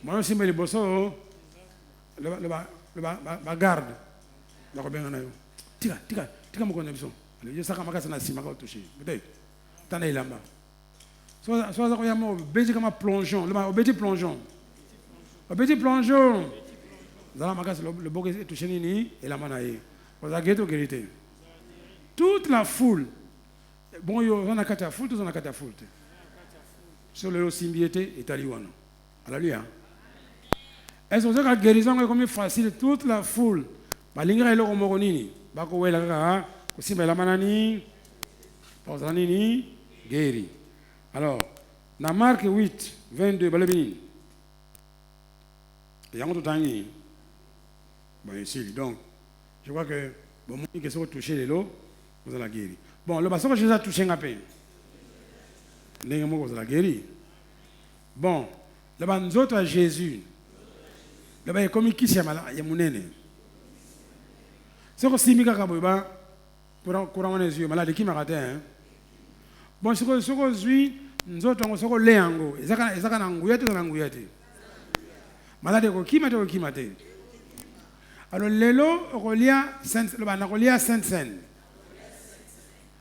moi aussi mais les bosso le garde la ko benga na yo tika mo konde biso le saka makasa na sima ka toucher peut-être tana ilamba so za ko ya mo beji kama plongeon le petit plongeon zala makasa le boke toucher nini et la manaye on la guette ou guérité toute la foule bon yo on a kata foule tous on a kata foule sur le simbiété et taliwana alléluia. Est-ce que la guérison est comme facile toute la foule balingra elo komoko nini bako wela kaka kusimba la manani poza nini guéri. Alors dans Marc 8 22 balebi yango totangi bon ici donc je crois que bon qui que se toucher les lots vous allez guérir. Bon le bassin que Jésus a touché ngapé ndenge moko vous allez guérir. Bon le banzoto à Jésus là-bas, il y a comme qui s'est malade, il y a mon aîné. C'est que si Mika Kaboba, pour courir les yeux, malade qui m'a raté. Bon, ce que je nous autres, on se voit léango. Ils ont un angouillette ou un angouillette. Malade qui m'a dit. Alors, l'élo, relia Sainte-Seine.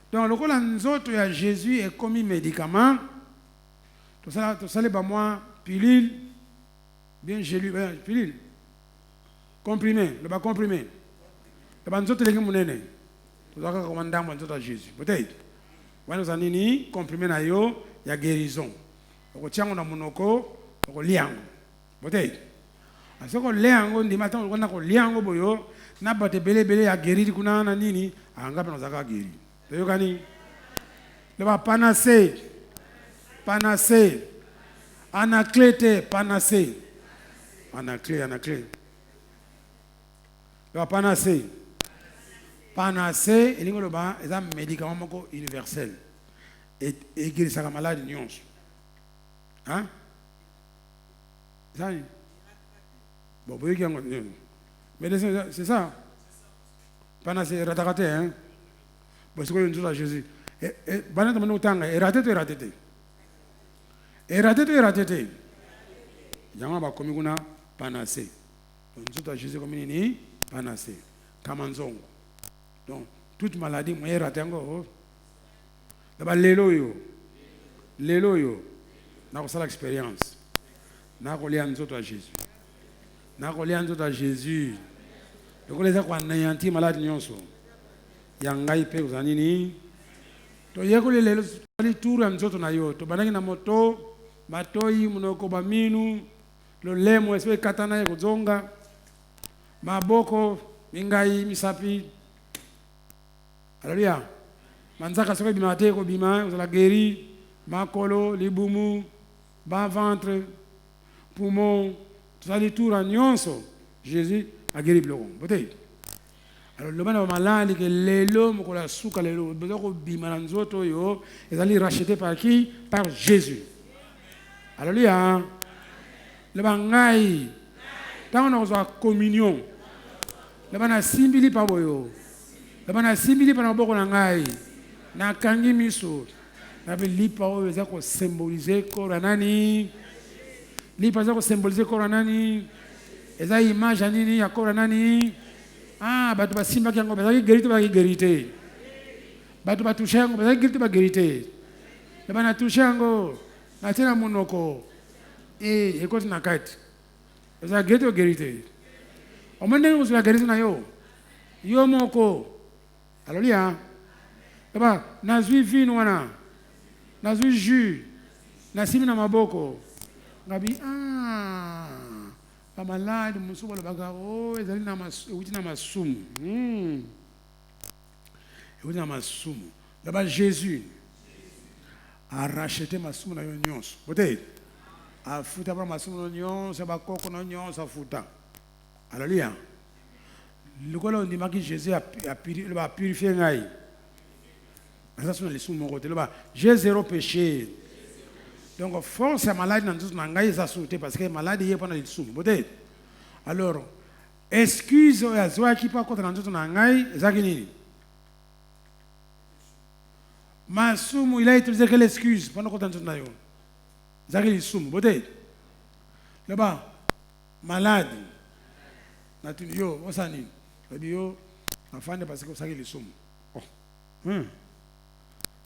Donc, le coup, nous autres, il y a Jésus est comme médicament. Tout ça, c'est pas moi, pilule. Bien gelu, pilule. Comprimé, le bas comprimé. Le bas nous autres les gens monnaie. Tout ça comme on demande à Jésus. Peut-être. Quand nous avons comprimé na yo, il y a guérison. On tient on a monoko, on liang. Peut-être. Parce que liango ndi matin on a ko liango boyo, na bate belé ya guérir kuna na nini, anga pe nozaka guérir. Toyo kani. Le bas panacée. Anaclété, panacée. Anaclé. Le panacée. Panacée, il y a un médicament universel. Et guérir sa maladie nyonso. Hein? Ça? Bon, vous voyez mais c'est ça. Panacée, raté, hein? Bon, c'est quoi une chose à Jésus? Et banane de mon temps, et raté. Yama ba komi kuna panacée. Donc tout à Jésus comme ni panacée. Kamanzongo. Donc toute maladie moi raté encore. D'abord lelo yo. Na ko sala expérience. Na ko lia nzoto à Jésus. Donc les akwa nanyanti maladie nyonso. Yangai pe uzanini. To yeko lelo ali tour ya nzoto na yo. To banaki na moto matoi munoko baminu. Le lemo espèce katana kozonga maboko mingai misapi alléluia manzaka soka bimate ko bima vous la guéri makolo libumu bas ventre poumon tout ça les tours en nyonso Jésus a guéri bloko peut-être alors le bana malade que lelo moko la suka lelo besoin ko bima nzoto yo ils allaient racheter par qui par Jésus alléluia. Le bangai, tant on a communion. Le bana simbili pa boyo. Le bana simbili pa na boko na ngai. Na kangi miso. Na be lipa o za ko symboliser koranani. Lipa za ko symboliser koranani. Eza image nini ya koranani. Ah, batu ba simba kyango ba guérité. Batu ba toucher yango ba guérité. Le bana toucher yango. Na tena monoko. Et écoute na kite. Vous avez guérité ou guérité? Au moment où vous avez guérité na yo. Yo moko. Alléluia. Là-bas, nazui vin wana. Nazui jus. Nasimi na maboko. Ngabi ba malade musuba le baga ezali na masumu. Euti na masumu. Là-bas Jésus a racheté masumu na yo nyonso. Peut-être a futa para masumu nyonso ba koko na nyonso a futa. Alléluia. Le quoi on dit que Jésus a purifié ngai. Ça sont les sous mon côté là-bas. J'ai zéro péché. Donc force la maladie dans tout ngai ça sauté parce que maladie est pendant les sous. Alors excuse à toi qui pas contre dans tout ngai ça qui nini. Masumu il a utilisé quelle excuse pendant contre dans tout ngai. Ça qui les sous. Là-bas malade. Yo, on s'en est. Yo, enfant parce que ça qui les sous. Oh.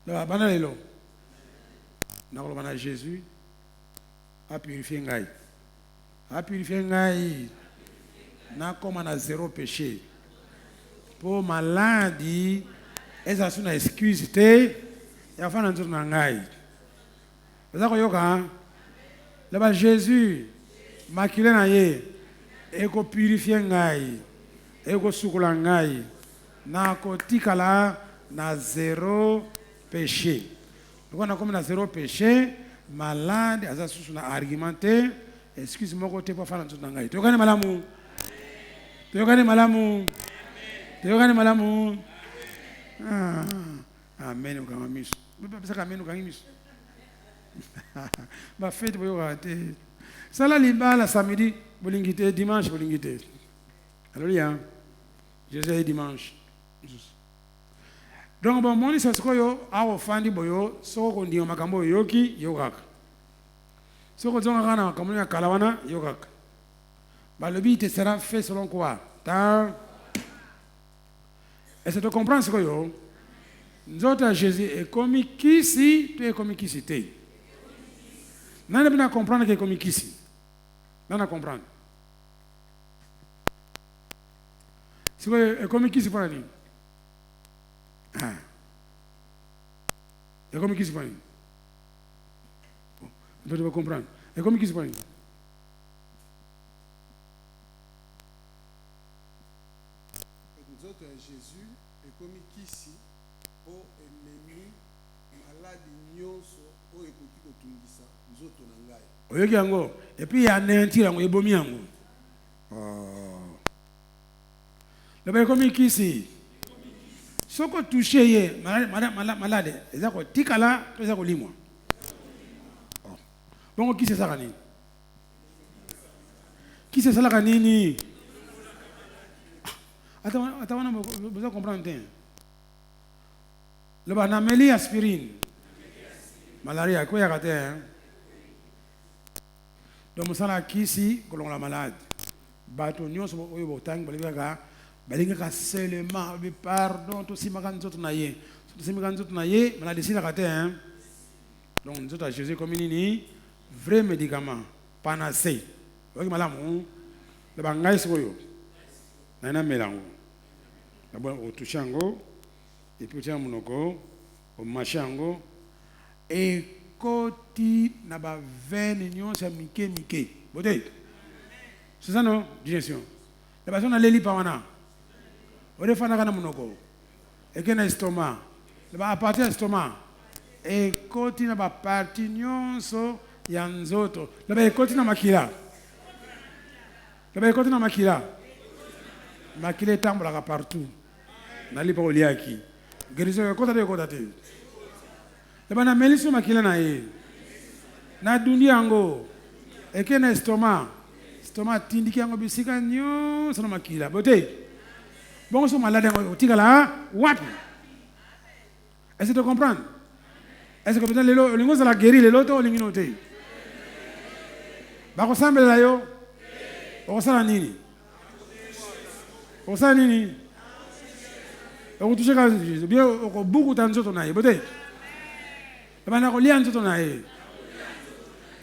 Là, banalelo. N'a Jésus a purifié ngai. A purifié ngai. N'a comme on a zéro péché. Pour maladie, elles ont une excuse et enfin on tourne ngai. Vous avez yoka. Là-bas Jésus maquillé naie. Eko purifié ngai. Eko sukula ngai. Na ko tikala na zéro péché. Donc on a comme na zéro péché, malade, asa sous na argumenté, excuse-moi côté pour faire tout ngai. Tu connais malamu? Tu connais malamu? Tu connais malamu? Amen au grand mis. Ça amen au grand mis. Ma fête pour rater. Ça là liba la samedi, bolingité dimanche bolingité. Alléluia. Jésus est dimanche. Donc bon moni c'est quoi yo a ofandi boyo so ko ndio makambo yoki yokaka. So ko zonga kana makambo ya kalawana yokaka. Ba le but sera fait selon quoi? Est-ce que tu comprends ce que yo? Nzota Jésus est comme ici, tu es comme ici te. Nana bina comprendre que comme ici. Nana comprendre. C'est quoi comme ici pour aller? Ah. Et comme qui se passe? Tu dois comprendre. Et comme qui se passe? Nous autres, Jésus, et comme qui si, au ennemi, malade, nyonso, au écouti que tu me dis ça, nous autres, on a un gars. Et puis il y a un tir, il y a un bomi. Le bain comme qui si? Ce que touché, malade, c'est quoi? Tikala, c'est ça qu'on lit moi. Bon, qui c'est ça, Rani? Qui c'est ça, Rani? Attends, on a besoin de comprendre. Le banameli aspirine. Malaria, quoi y a? Donc, on s'en qui si, que l'on la malade. Bâtonnion, c'est pour eux, tang, balinga seulement pardon to simakan zoto na ye to simakan zoto na ye maladie la raté hein donc nous autres Jésus comme nini vrai médicament panacée ok malamu le bangai soyo na melango d'abord au touchango et puis tiens monoko au machango et koti na ba veine nyonso mike bote c'est ça non direction la personne allait li pawana on est fan de monoko et que na estomac le ba partie estomac et côté na ba partie nyonso ya nzoto le ba côté na makila le ba côté na makila makila tambola partout na li pa oliaki guérison ya côté de côté le ba na meliso makila na ye na dunia ngo et que na estomac tindiki yango bisika nyonso na makila bote bon so malade o tikala wapi? Est-ce que tu comprends? Est-ce que peut-être le lingo ça la guéri le loto o lingino te ba ko sambela la yo o sala nini o touche ka bien o buku tanzoto na ye bote ba na ko lia nzoto na ye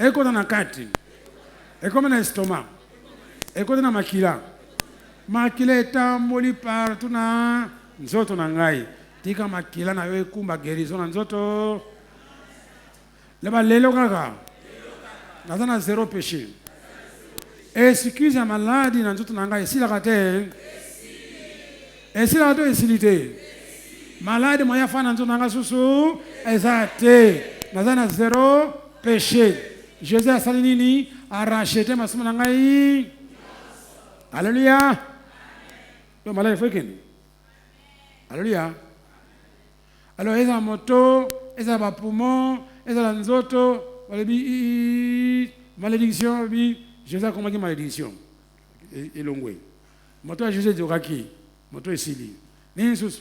e ko na kati e comme na estomac e ko na makila etamboli partout na nzoto na ngai tika makila na yo ekumba guérison na nzoto le ba lelo kaka nazana zéro péché excuse ya maladie na nzoto na ngai esilaka te esilite malade moya fa na nzoto na ngai susu eza te nazana zéro péché Jésus asali nini a racheté masomo na ngai Alléluia. Donc, malade, il faut qu'il. Alléluia. Alors, ils ont moto, ils ont poumon, ils ont nzoto, malédiction, Jésus a combattu malédiction. Et l'ongwe. Moto a Jésus d'oraki. Moto est sili. Ninsus,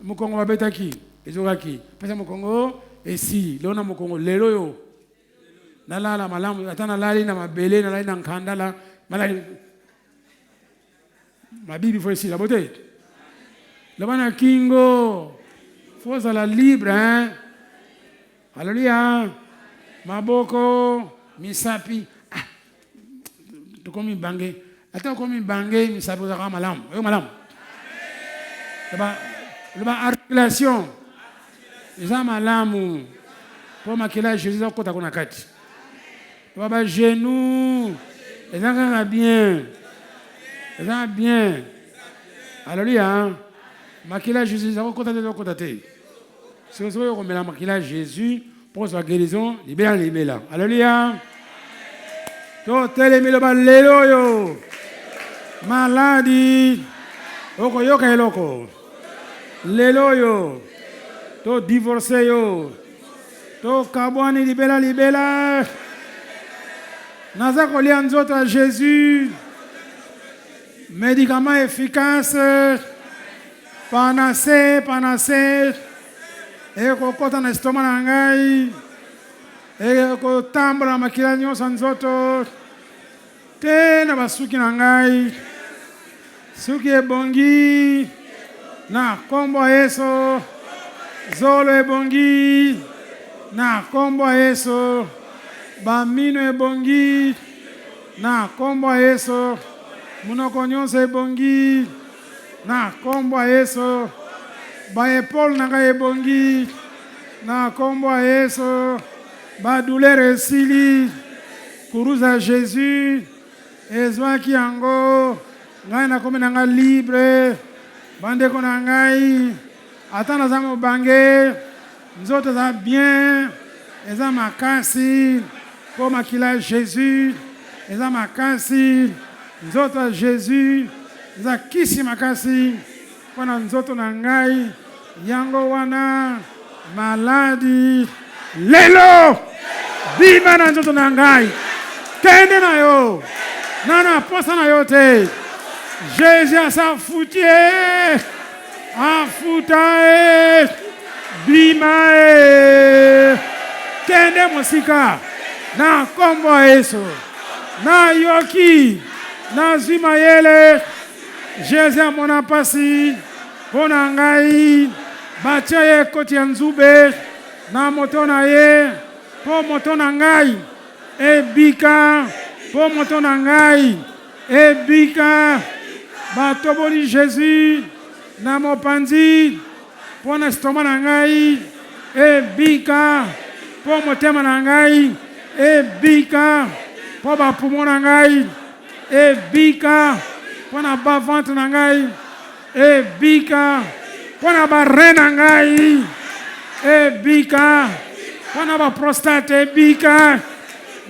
mon Congo va betaki. Et d'oraki. Parce que mon Congo est si. Là, on a mon Congo. Lélo yo. Nala la malam. Attends, nala na mabele, nala na nkanda la. Malali. Ma Bible, il faut ici la beauté. Le bana kingo. Faut la libre, hein. Alléluia. Maboko, misapi. Ah. Tu comme bangé. Attends comme bangé, misapi za malam. Yo malam. Le ba articulation. Za malamu. Pour makila Jésus a kota kona kati. Le ba genou. Ezanga bien. Ezanga bien. Alléluia. Makila Jésus a kota de kota te. Si vous voulez remettre la maquillage Jésus pour sa guérison, libéra. Alléluia. To telemi lo balelo yo. Maladie. Oko yo ka eloko. Lelo yo. To divorcé yo. To kabwani libéra. Naza kolia nzoto à Jésus. Médicament efficace. Panacée. Et kokota na estoma na ngai e kotambola makila nyonso nzoto te na basuki na ngai suki ebongi na kombo Yesu zolo ebongi na kombo Yesu bamino ebongi na kombo Yesu munoko nyonso ebongi na kombo Yesu ba épaule na ngai ebongi na kombo Yesu ba douleur esili kuruza Jésus ezwaki yango ngai nakomi na ngai libre bandeko na ngai ata naza mobange nzoto eza bien eza makasi mpo makila Jésus eza makasi nzoto ya Jésus eza kisi makasi mpona nzoto na ngai yango wana maladi lelo bima na nzoto na ngai kende na yo nana posa na yo te Jésus asafuti afuta bima kende mosika na kombo Yesu na yoki na zima yele Jésus amona pasi pona ngai batia ye koti ya nzube na moto na ye po moto na ngai ebika po moto na ngai ebika batoboli Jésus na mopanzi pona estoma na ngai ebika po motema na ngai ebika po bapumo na ngai ebika pona bas-ventre na ngai ebika pona barrein na ngai ebika pona baprostate ebika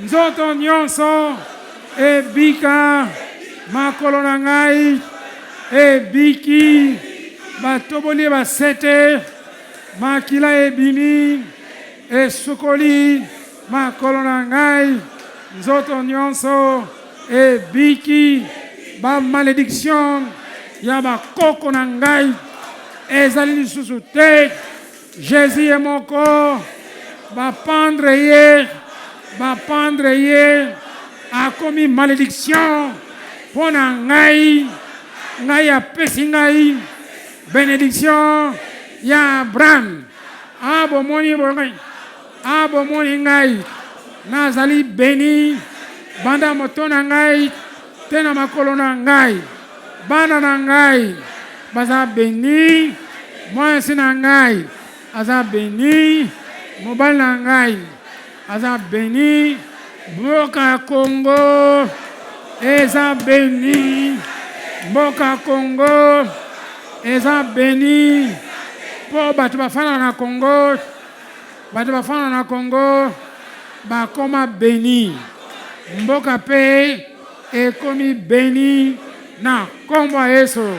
nzoto nyonso ebika makolo na ngai ebiki batoboli basete makila ebimi esukoli makolo na ngai nzoto nyonso ebiki ba malédiction ya bakoko na ngai ezali lisusu te Jésus ye moko bapendre ye akomi malédiction mpo na ngai apesi ngai bénédiction ya Abraham abomoni ngai nazali béni banda moto na ngai te na makolo na ngai bana na ngai baza béni mwasi na ngai aza béni mobali na ngai aza béni mboka Congo eza béni mboka Congo eza béni po bato bafana na Congo bakoma béni mboka pe ekomi béni na kombo ya Yesu.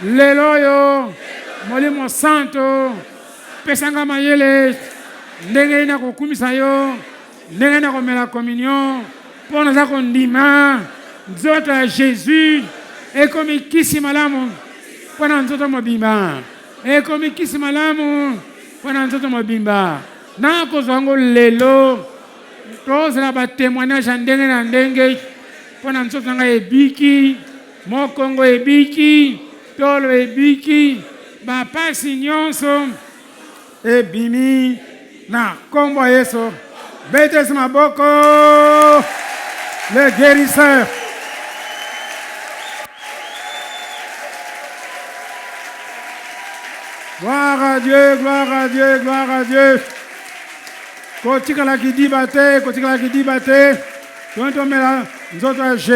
Lelo oyo Molimo Santo pesanga mayele ndenge na kokumisa yo, ndenge na komela communion mpo naza kondima nzoto ya Jésus ekomi kisi malamu mpo na nzoto mobimba, ekomi kisi malamu mpo na nzoto mobimba. Na kozwa yango lelo tozala batémoignage ya ndenge na ndenge mpo na nzoto nanga ebiki, mokongo ebiki, tolo ebiki, bapasi nyonso ebimi na kombo ya Yesu. Betesi maboko, le guérisseur. Gloire à Dieu, gloire à Dieu, gloire à Dieu. Kotika la kidi bate, kotika la kidi bate. Tuentomela nzoto ya